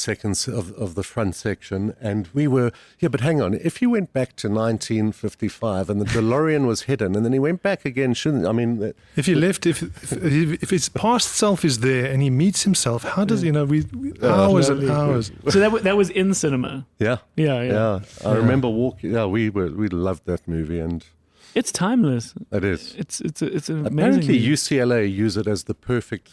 of the front section, and we were But hang on, if you went back to 1955 and the DeLorean was hidden, and then he went back again, shouldn't? I mean, If he left, if his past self is there and he meets himself, how does hours and hours? So that was in cinema. yeah. Yeah. I remember walking. Yeah, we loved that movie, and It's timeless. it is. It's an amazing. Apparently, movie. UCLA use it as the perfect.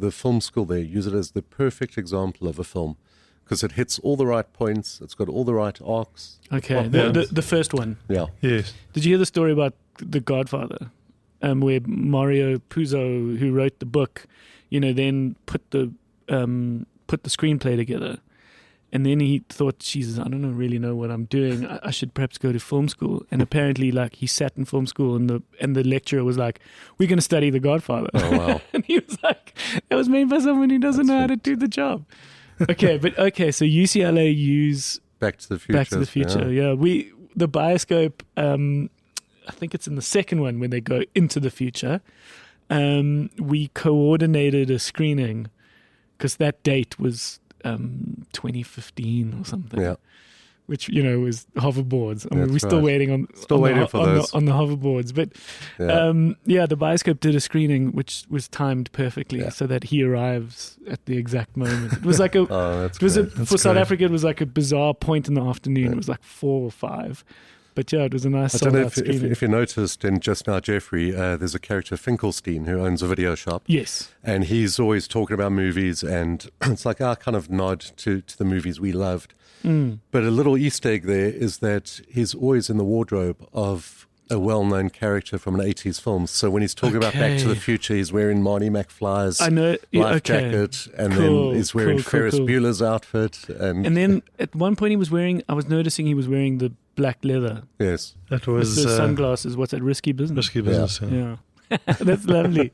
The film school there use it as the perfect example of a film because it hits all the right points. It's got all the right arcs. Okay, Yeah. the first one. Yeah. Yes. Did you hear the story about The Godfather, where Mario Puzo, who wrote the book, then put the screenplay together, and then he thought, Jesus, I don't really know what I'm doing. I should perhaps go to film school. And apparently, like, he sat in film school, and the lecturer was like, "We're going to study The Godfather." Oh wow. And he was like, "That was made by someone who doesn't know how to do the job." Okay, so UCLA use Back to the Future. Back to the Future. Yeah, the Bioscope. I think it's in the second one when they go into the future. We coordinated a screening because that date was 2015 or something. Yeah. Which was hoverboards. I mean, That's we're still right. waiting on those. on the hoverboards. But Yeah. the Bioscope did a screening which was timed perfectly Yeah. so that he arrives at the exact moment. It was like a Oh, that's it was great. for South Africa. It was like a bizarre point in the afternoon. It was like 4 or 5. But yeah, it was a nice I don't know sold-out screening. if you noticed in Just Now Jeffrey, there's a character Finkelstein who owns a video shop. Yes. And he's always talking about movies, and it's like our kind of nod to the movies we loved. But a little Easter egg there is that he's always in the wardrobe of a well-known character from an 80s film. So when he's talking about Back to the Okay. Future, he's wearing Marty McFly's I know. Yeah, life okay. jacket, and Cool, then he's wearing cool, Ferris cool. Bueller's outfit. And then at one point I was noticing he was wearing the black leather yes. That with was the sunglasses. What's that? Risky Business. risky business. Yeah. Yeah. That's lovely.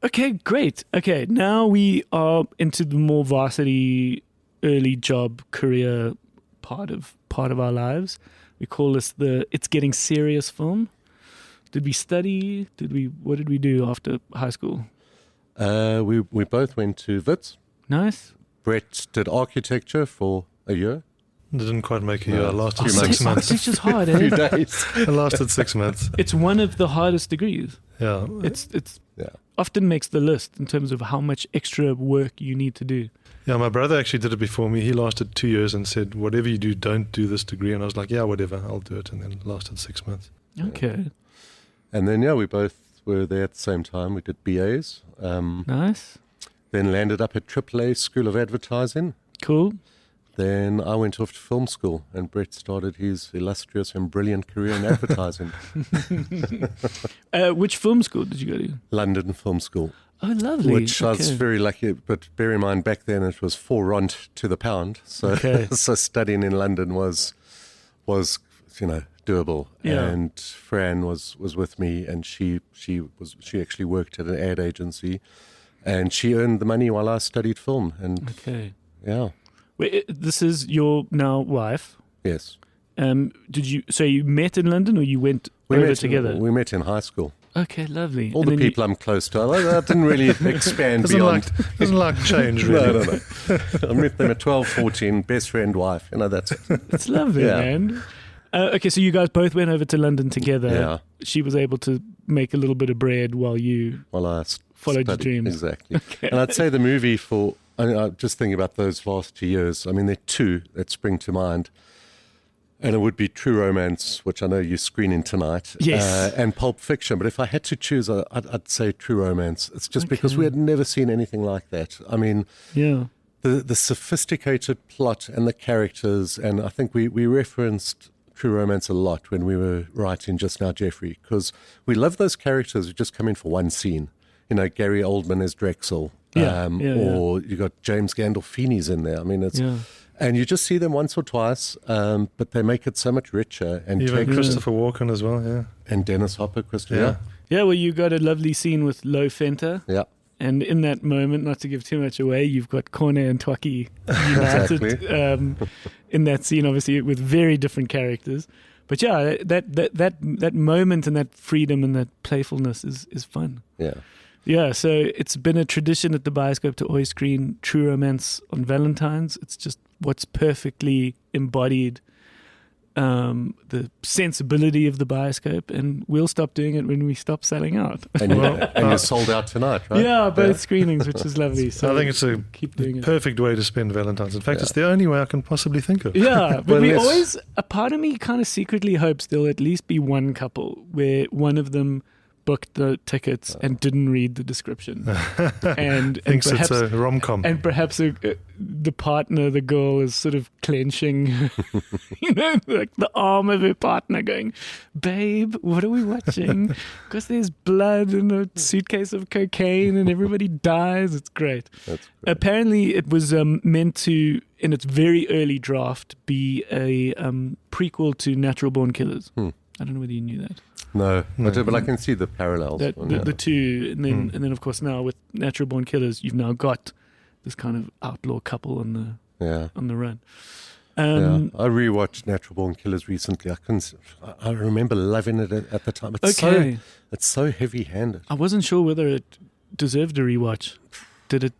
Okay, great. Okay, now we are into the more varsity early job career part of our lives. We call this the It's Getting Serious film. Did we study? What did we do after high school? We both went to Wits. Nice. Brett did architecture for a year. Didn't quite make a year. I No. lasted Few 6 months. months. Architecture's hard, A few eh? days. I lasted 6 months. It's one of the hardest degrees. Yeah. It's Yeah. often makes the list in terms of how much extra work you need to do. Yeah, my brother actually did it before me. He lasted 2 years and said, whatever you do, don't do this degree. And I was like, yeah, whatever, I'll do it. And then it lasted 6 months. Okay. And then, we both were there at the same time. We did BAs. Nice. Then landed up at AAA School of Advertising. Cool. Then I went off to film school, and Brett started his illustrious and brilliant career in advertising. Which film school did you go to? London Film School, Oh, lovely. which I was Okay. very lucky. But bear in mind, back then it was 4 rand to the pound. So, Okay. so studying in London was doable. Yeah. And Fran was with me, and she actually worked at an ad agency, and she earned the money while I studied film. And Okay. yeah, Wait, this is your now wife. yes. So you met in London or you went over together? We met in high school. Okay, lovely. All And the then people I'm close to, I didn't really expand Doesn't beyond. doesn't like change, really. No. I met them at 12, 14, best friend, wife. That's it. It's lovely, Yeah. man. Okay, so you guys both went over to London together. Yeah. She was able to make a little bit of bread while you While I followed your studied. dreams. Exactly. Okay. And I'd say the movie I'm just thinking about those last 2 years. I mean, there are 2 that spring to mind. And it would be True Romance, which I know you're screening tonight, Yes. and Pulp Fiction. But if I had to choose, I'd say True Romance. It's just because Okay. we had never seen anything like that. I mean, Yeah. the sophisticated plot and the characters, and I think we referenced True Romance a lot when we were writing Just Now, Jeffrey, because we love those characters who just come in for one scene. You know, Gary Oldman as Drexel, or you got James Gandolfini's in there. I mean, it's and you just see them once or twice, but they make it so much richer. And even Christopher Walken as well, yeah, and Dennis Hopper, Christopher. Yeah, well, you got a lovely scene with Lo Fenta. Yeah. And in that moment, not to give too much away, you've got Corne and Twaki united in that scene, obviously with very different characters. But yeah, that moment and that freedom and that playfulness is fun. Yeah. Yeah, so it's been a tradition at the Bioscope to always screen True Romance on Valentine's. It's just what's perfectly embodied the sensibility of the Bioscope, and we'll stop doing it when we stop selling out. And you're sold out tonight, right? Yeah, both screenings, which is lovely. So I think it's a perfect way to spend Valentine's. In fact, it's the only way I can possibly think of. Yeah, but a part of me kind of secretly hopes there'll at least be one couple where one of them booked the tickets and didn't read the description, and thinks perhaps, it's a rom-com, and perhaps the partner, the girl, is sort of clenching, like the arm of her partner, going, "Babe, what are we watching? Because there's blood and a suitcase of cocaine, and everybody dies." It's great. That's great. Apparently, it was meant to, in its very early draft, be a prequel to Natural Born Killers. I don't know whether you knew that. No. But I can see the parallels. The two, and then of course now with Natural Born Killers, you've now got this kind of outlaw couple on the run. I rewatched Natural Born Killers recently. I remember loving it at the time. It's so heavy-handed. I wasn't sure whether it deserved a rewatch. Did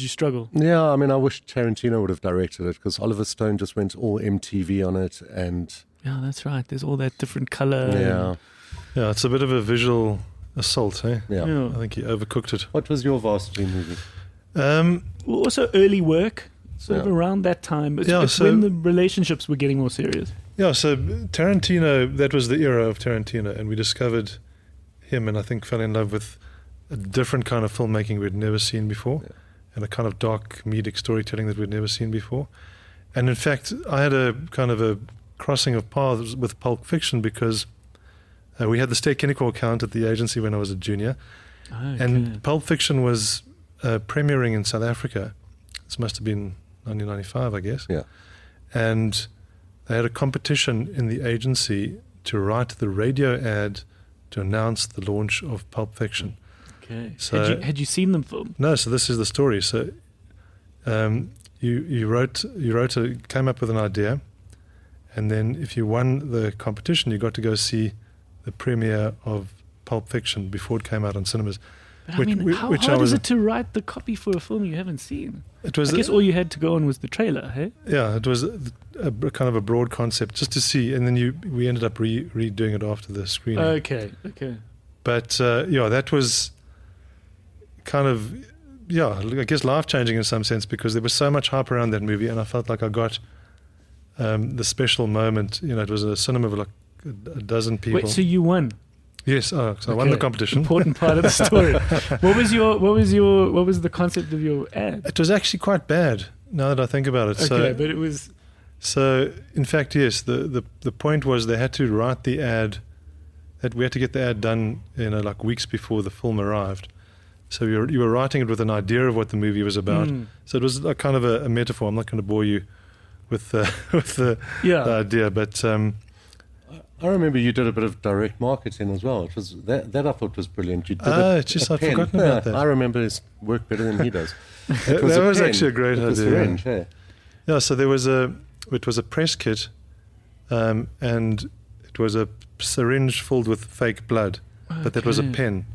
you struggle? Yeah, I mean, I wish Tarantino would have directed it, because Oliver Stone just went all MTV on it, and yeah, that's right. There's all that different color. Yeah, it's a bit of a visual assault, eh? Yeah. I think he overcooked it. What was your Varsity movie? Also early work, sort of around that time. It's when the relationships were getting more serious. Yeah, so Tarantino, that was the era of Tarantino, and we discovered him, and I think fell in love with a different kind of filmmaking we'd never seen before, and a kind of dark comedic storytelling that we'd never seen before. And in fact, I had a kind of a crossing of paths with Pulp Fiction, because we had the State Clinical account at the agency when I was a junior, and Pulp Fiction was premiering in South Africa. This must have been 1995, I guess. Yeah. And they had a competition in the agency to write the radio ad to announce the launch of Pulp Fiction. Okay. So had you seen them film? No. So this is the story. So you came up with an idea, and then if you won the competition, you got to go see the premiere of Pulp Fiction before it came out on cinemas. But how hard is it to write the copy for a film you haven't seen? I guess all you had to go on was the trailer, hey? Yeah, it was a kind of a broad concept just to see, and then we ended up redoing it after the screening. Okay. But that was kind of, I guess life-changing in some sense, because there was so much hype around that movie, and I felt like I got the special moment. It was a cinema of like a dozen people. Wait, so you won? Yes, so I won the competition. Important part of the story. What was the concept of your ad? It was actually quite bad, now that I think about it. Okay, but it was. So in fact, yes, the point was they had to write the ad. That we had to get the ad done, like weeks before the film arrived. So you were writing it with an idea of what the movie was about. So it was a kind of a metaphor. I'm not going to bore you with the idea, but. I remember you did a bit of direct marketing as well. It was that I thought was brilliant. You did I'd forgotten about that. I remember his work better than he does. That was actually a great idea. Syringe, yeah. So it was a press kit, and it was a syringe filled with fake blood, but that was a pen.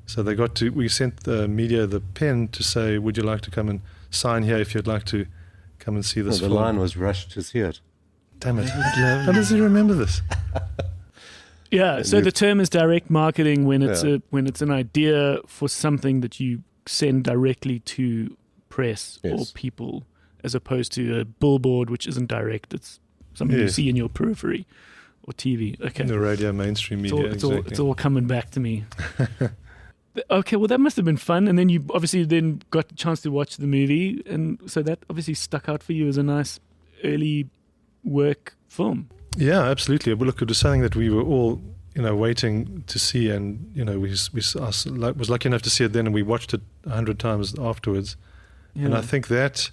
So we sent the media the pen to say, "Would you like to come and sign here if you'd like to come and see this film?" The line was "Rush to see it." Damn it. How does he remember this? Yeah, so the term is direct marketing when it's an idea for something that you send directly to press or people, as opposed to a billboard, which isn't direct. It's something you see in your periphery or TV. Okay. The radio, mainstream media, it's all coming back to me. Okay, well, that must have been fun. And then you obviously then got the chance to watch the movie. And so that obviously stuck out for you as a nice early work film. Yeah, absolutely. Well, look, it was something that we were all, waiting to see, and I was lucky enough to see it then, and we watched it 100 times afterwards. Yeah. And I think that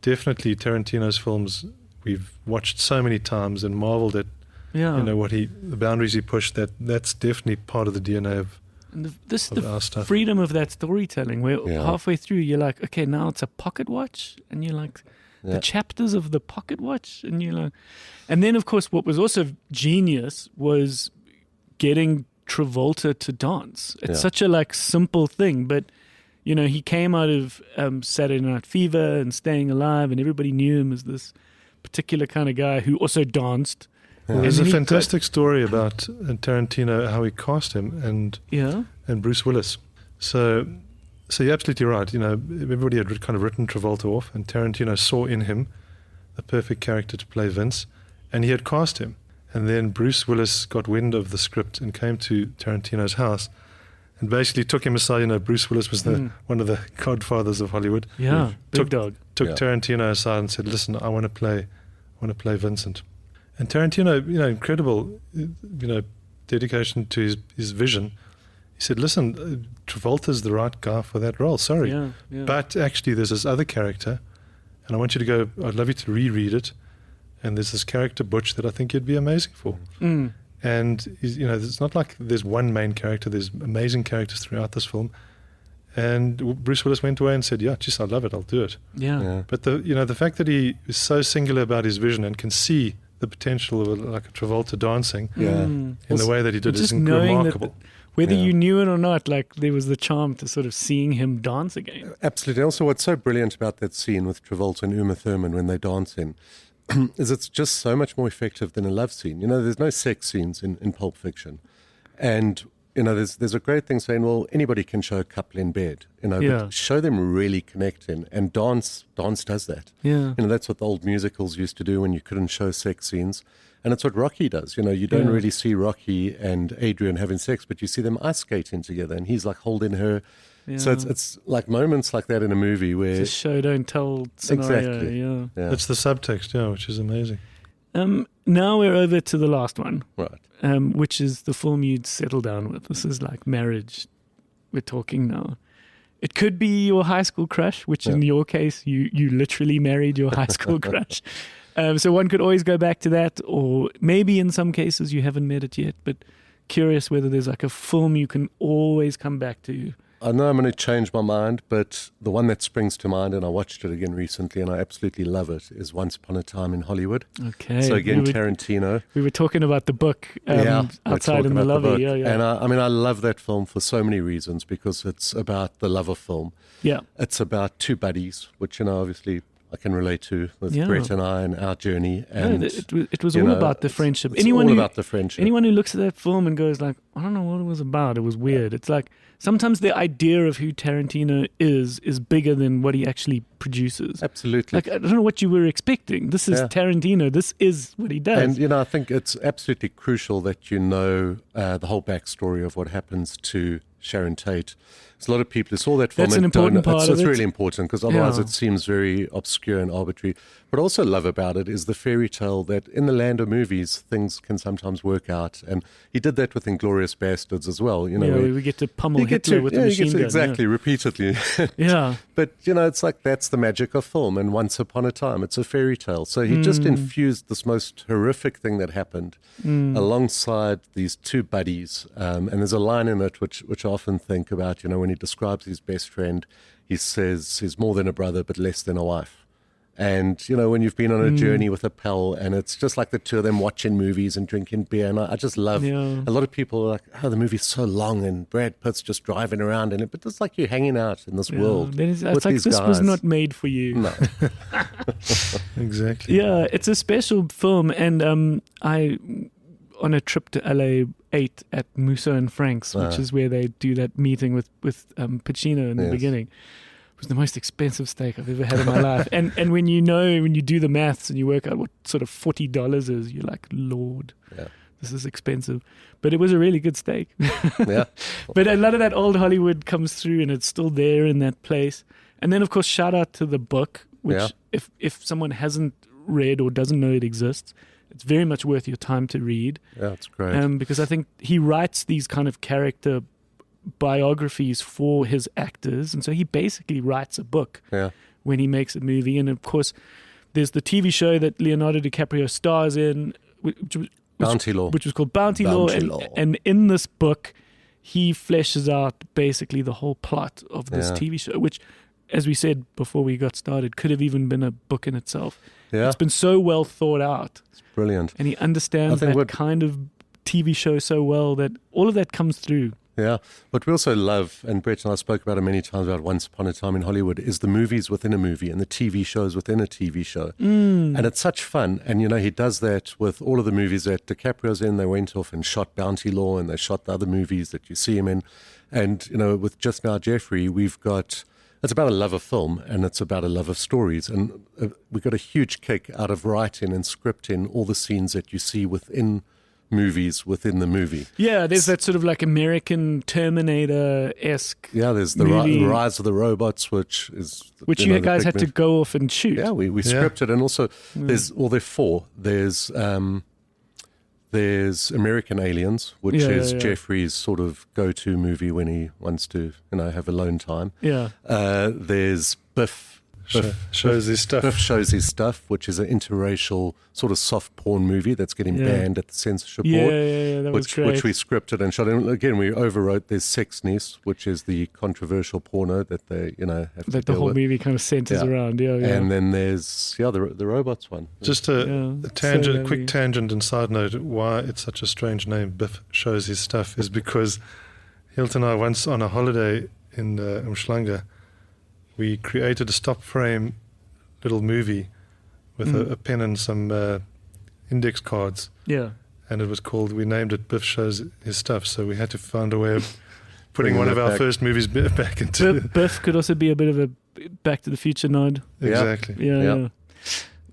definitely Tarantino's films we've watched so many times and marveled at, Yeah. the boundaries he pushed. That's definitely part of the DNA of And of our stuff. freedom of that storytelling, where Yeah. halfway through you're like, okay, now it's a pocket watch, and you're like, the chapters of the pocket watch, and you're like, and then of course what was also genius was getting Travolta to dance. It's such a simple thing, but he came out of Saturday Night Fever and Staying Alive, and everybody knew him as this particular kind of guy who also danced. Yeah. There's a And he fantastic story about Tarantino, how he cast him, and Bruce Willis. So you're absolutely right. Everybody had kind of written Travolta off, and Tarantino saw in him the perfect character to play Vince, and he had cast him. And then Bruce Willis got wind of the script and came to Tarantino's house and basically took him aside. Bruce Willis was one of the godfathers of Hollywood. Yeah, big dog. Took Tarantino aside and said, "Listen, I want to play Vincent." And Tarantino, incredible, dedication to his vision. He said, "Listen, Travolta's the right guy for that role. Sorry, Yeah. but actually, there's this other character, and I want you to go. I'd love you to reread it. And there's this character Butch that I think you'd be amazing for." Mm. And it's not like there's one main character. There's amazing characters throughout this film. And Bruce Willis went away and said, "Yeah, just I love it. I'll do it." Yeah. But the fact that he is so singular about his vision and can see the potential of a Travolta dancing in the way that he did is Just knowing remarkable. that whether you knew it or not, there was the charm to sort of seeing him dance again. Absolutely. Also, what's so brilliant about that scene with Travolta and Uma Thurman when they dance in is it's just so much more effective than a love scene. There's no sex scenes in Pulp Fiction. And, there's a great thing saying, well, anybody can show a couple in bed, but show them really connecting. And dance does that. Yeah. That's what the old musicals used to do when you couldn't show sex scenes. And it's what Rocky does. You don't really see Rocky and Adrian having sex, but you see them ice skating together, and he's holding her. Yeah. So it's like moments like that in a movie where It's a show don't tell scenario. Exactly. Yeah. It's the subtext, which is amazing. Now we're over to the last one, right. which is the film you'd settle down with. This is like marriage. We're talking now. It could be your high school crush, which in your case, you literally married your high school crush. So one could always go back to that, or maybe in some cases you haven't met it yet, but curious whether there's a film you can always come back to. I know I'm going to change my mind, but the one that springs to mind, and I watched it again recently, and I absolutely love it, is Once Upon a Time in Hollywood. Okay. So again, Tarantino. We were talking about the book outside in the lobby. And I love that film for so many reasons, because it's about the love of film. Yeah. It's about two buddies, which, obviously I can relate to with Brett and I and our journey. And it was all about the friendship. It's all about the friendship. Anyone who looks at that film and goes I don't know what it was about. It was weird. It's like sometimes the idea of who Tarantino is bigger than what he actually produces. Absolutely. I don't know what you were expecting. This is Tarantino. This is what he does. And, I think it's absolutely crucial that the whole backstory of what happens to Sharon Tate. There's a lot of people who saw that film. That's an important part of it. It's really important, because otherwise it seems very obscure and arbitrary. What I also love about it is the fairy tale that in the land of movies, things can sometimes work out. And he did that with Inglourious Bastards as well. We get to pummel Hitler with a machine gun. Exactly, repeatedly. Yeah. But, it's like that's the magic of film. And Once Upon a Time, it's a fairy tale. So he just infused this most horrific thing that happened alongside these two buddies. And there's a line in it which I often think about, when he describes his best friend, he says he's more than a brother but less than a wife. And, when you've been on a journey with a pal, and it's just like the two of them watching movies and drinking beer. And I just love, a lot of people are like, oh, the movie's so long and Brad Pitt's just driving around in it. But it's like you're hanging out in this world. It's with like these this guys. was not made for you. No. Exactly. Yeah, it's a special film. And I, on a trip to LA, ate at Musso and Frank's, which is where they do that meeting with Pacino in the beginning. It was the most expensive steak I've ever had in my life. And when you do the maths and you work out what sort of $40 is, you're like, Lord, this is expensive. But it was a really good steak. Yeah. But a lot of that old Hollywood comes through, and it's still there in that place. And then, of course, shout out to the book, which if someone hasn't read or doesn't know it exists, It's very much worth your time to read. Yeah, it's great. Because I think he writes these kind of character biographies for his actors, and so he basically writes a book when he makes a movie. And of course, there's the TV show that Leonardo DiCaprio stars in, which was called Bounty Law. And in this book, he fleshes out basically the whole plot of this TV show, which, as we said before we got started, could have even been a book in itself. Yeah. It's been so well thought out. It's brilliant. And he understands that kind of TV show so well that all of that comes through. Yeah, what we also love, and Brett and I spoke about it many times about Once Upon a Time in Hollywood, is the movies within a movie and the TV shows within a TV show. And it's such fun. And, he does that with all of the movies that DiCaprio's in. They went off and shot Bounty Law, and they shot the other movies that you see him in. And, with Just Now Jeffrey, we've got... It's about a love of film, and it's about a love of stories. And we got a huge kick out of writing and scripting all the scenes that you see within movies within the movie. Yeah, there's that sort of like American Terminator-esque. Yeah, there's the Rise of the Robots, which you guys had to go off and shoot. Yeah, we scripted, and also there are four. There's American Aliens, which is Jeffrey's sort of go-to movie when he wants to, have alone time. Yeah. There's Biff. Shows his stuff. Biff Shows His Stuff, which is an interracial sort of soft porn movie that's getting banned at the censorship board. Yeah, that was great. Which we scripted and shot. And again, we overwrote There's Sex Nest, which is the controversial porno that they, have to that the whole movie kind of centers around. Yeah. And then there's the robots one. Just a tangent, quick tangent and side note. Why it's such a strange name, Biff Shows His Stuff, is because Hylton and I once on a holiday in Umhlanga, we created a stop frame little movie with a pen and some index cards. Yeah. And it was called, we named it Biff Shows His Stuff. So we had to find a way of putting one of our first movies back into Biff could also be a bit of a Back to the Future nod. Exactly. Yeah.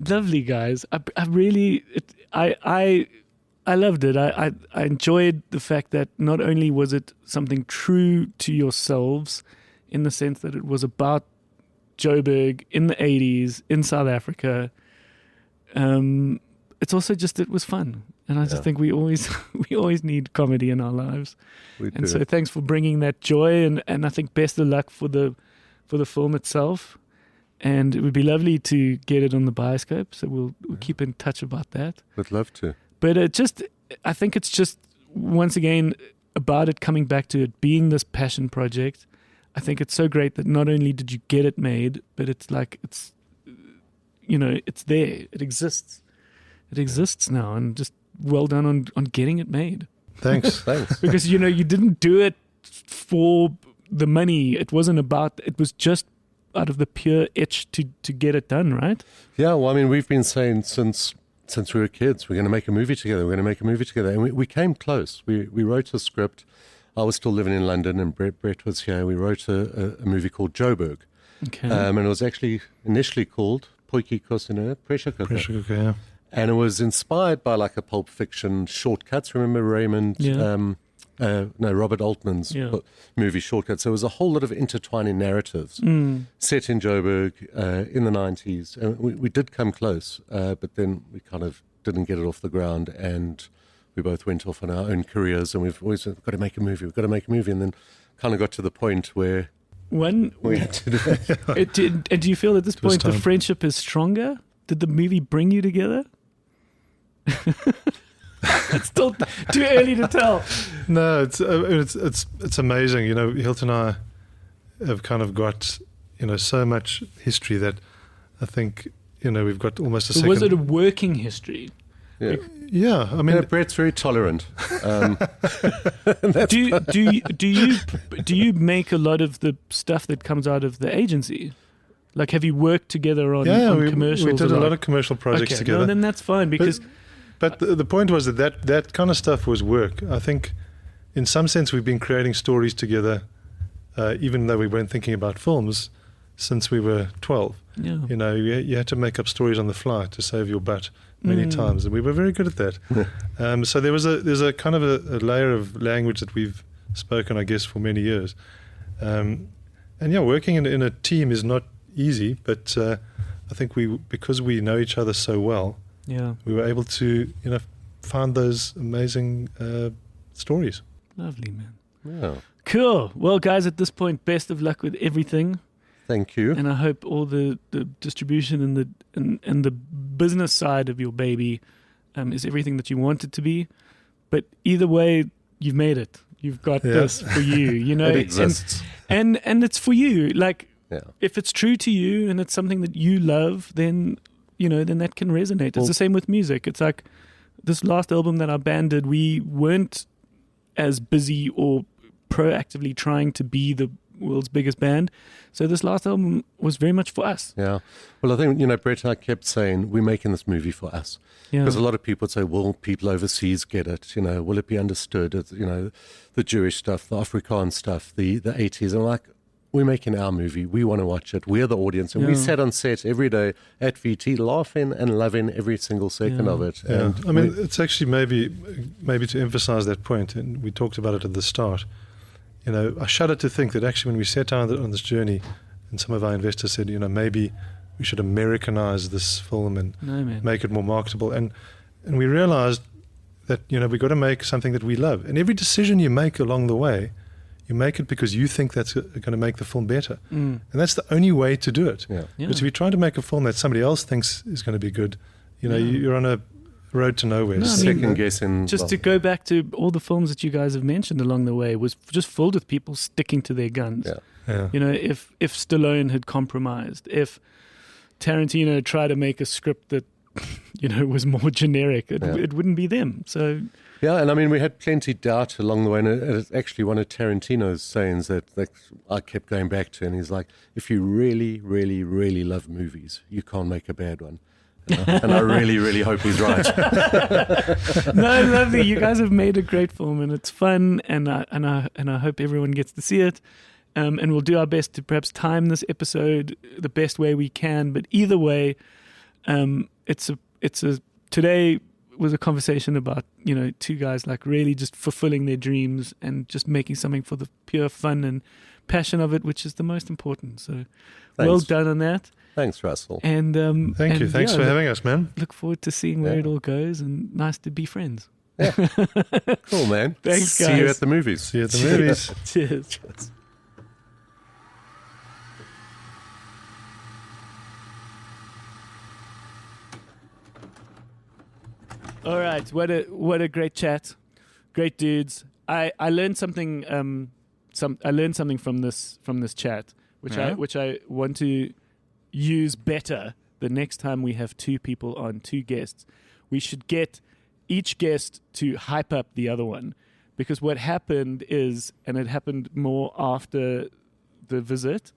Lovely, guys. I really, I loved it. I enjoyed the fact that not only was it something true to yourselves, in the sense that it was about Joburg in the 80s in South Africa. It's also just, it was fun. And I just think we always need comedy in our lives. And so thanks for bringing that joy, and I think best of luck for the film itself. And it would be lovely to get it on the Bioscope, so we'll keep in touch about that. Would love to. But I think it's just, once again, about it coming back to it being this passion project. I think it's so great that not only did you get it made, but it's like, it's there. It exists. It exists now, and just well done on getting it made. Thanks. Because, you didn't do it for the money. It wasn't about, it was just out of the pure itch to get it done, right? Yeah, well, I mean, we've been saying since we were kids, we're going to make a movie together. And we came close. We wrote a script. I was still living in London, and Brett was here. We wrote a movie called Joburg. Okay. And it was actually initially called Potjie Kos, Pressure Cooker. Pressure Cooker, yeah. And it was inspired by like a Pulp Fiction Shortcuts. Remember Raymond? Robert Altman's movie Shortcuts. So it was a whole lot of intertwining narratives set in Joburg in the 90s. And we did come close, but then we kind of didn't get it off the ground, and we both went off on our own careers, and we've always got to make a movie, and then kind of got to the point where we had to do that. And do you feel at this point the friendship is stronger? Did the movie bring you together? It's still too early to tell. No, it's amazing. Hylton and I have kind of got so much history that I think we've got almost a second. Was it a working history? Yeah, I mean, Brett's very tolerant. Do you make a lot of the stuff that comes out of the agency? Like, have you worked together on commercials? We did a lot of commercial projects together. No, then that's fine, because. But the point was that kind of stuff was work. I think, in some sense, we've been creating stories together, even though we weren't thinking about films, since we were 12. Yeah. You had to make up stories on the fly to save your butt many times, and we were very good at that. So there's a kind of a layer of language that we've spoken, I guess, for many years. Working in a team is not easy, but I think because we know each other so well, Yeah. We were able to, find those amazing stories. Lovely, man. Yeah. Cool. Well, guys, at this point, best of luck with everything. Thank you. And I hope all the distribution and the business side of your baby is everything that you want it to be. But either way, you've made it. You've got this for you. It exists. And it's for you. Like, Yeah. if it's true to you and it's something that you love, then that can resonate. It's the same with music. It's like this last album that our band did, we weren't as busy or proactively trying to be the world's biggest band. So this last album was very much for us. Yeah. Well, I think, Brett and I kept saying, we're making this movie for us. Yeah. Because a lot of people would say, will people overseas get it? Will it be understood? The Jewish stuff, the Afrikaans stuff, the 80s. And I'm like, we're making our movie. We want to watch it. We're the audience. And we sat on set every day at VT laughing and loving every single second of it. Yeah. And I mean, it's actually maybe to emphasize that point, and we talked about it at the start. I shudder to think that actually when we set out on this journey, and some of our investors said, maybe we should Americanize this film and make it more marketable. And we realized that, we've got to make something that we love. And every decision you make along the way, you make it because you think that's going to make the film better. And that's the only way to do it. Yeah. Because if you're trying to make a film that somebody else thinks is going to be good, you're on a road to nowhere. No, I mean, second guessing. Just to go back to all the films that you guys have mentioned along the way was just filled with people sticking to their guns. Yeah. Yeah. If Stallone had compromised, if Tarantino tried to make a script that was more generic, it wouldn't be them. So Yeah, and I mean, we had plenty doubt along the way, and it's actually one of Tarantino's sayings that I kept going back to, and he's like, if you really, really, really love movies, you can't make a bad one. And I really, really hope he's right. No, lovely. You guys have made a great film, and it's fun, and I hope everyone gets to see it. And we'll do our best to perhaps time this episode the best way we can. But either way, today was a conversation about two guys like really just fulfilling their dreams and just making something for the pure fun and passion of it, which is the most important. So, well done on that. Thanks, Russell. And Thank you. Thanks for having us, man. Look forward to seeing where it all goes, and nice to be friends. Yeah. Cool, man. Thanks, guys. See you at the movies. See you at the movies. Cheers. All right, what a great chat, great dudes. I learned something. I learned something from this chat, which I want to use better the next time we have two people on, two guests. We should get each guest to hype up the other one, because what happened is, and it happened more after the visit,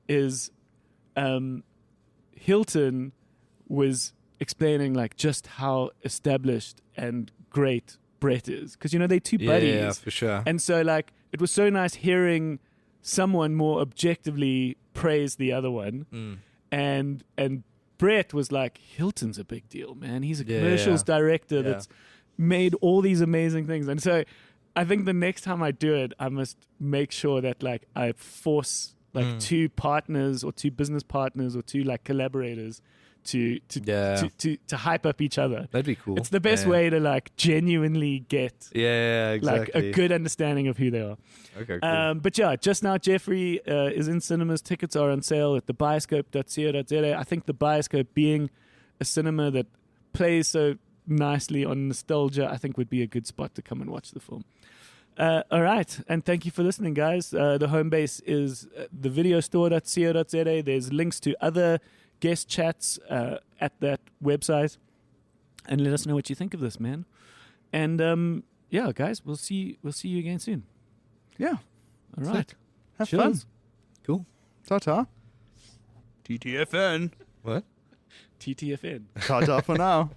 is Hylton was explaining like just how established and great Brett is, because they're two buddies. Yeah, for sure. And so like it was so nice hearing someone more objectively praise the other one. And Brett was like, Hylton's a big deal, man. He's a commercials director that's made all these amazing things. And so I think the next time I do it, I must make sure that like I force like two partners or two business partners or two like collaborators to hype up each other. That'd be cool. It's the best way to like genuinely get exactly. like a good understanding of who they are. Okay, cool. But yeah, just now Jeffrey is in cinemas. Tickets are on sale at thebioscope.co.za. I think the Bioscope, being a cinema that plays so nicely on nostalgia, I think would be a good spot to come and watch the film. All right, and thank you for listening, guys. The home base is thevideostore.co.za. There's links to other guest chats at that website, and let us know what you think of this, man. And yeah, guys, we'll see you again soon. Yeah. All right. Have Cheers. fun. Cool. Ta-ta. TTFN. What? TTFN. Ta-ta for now.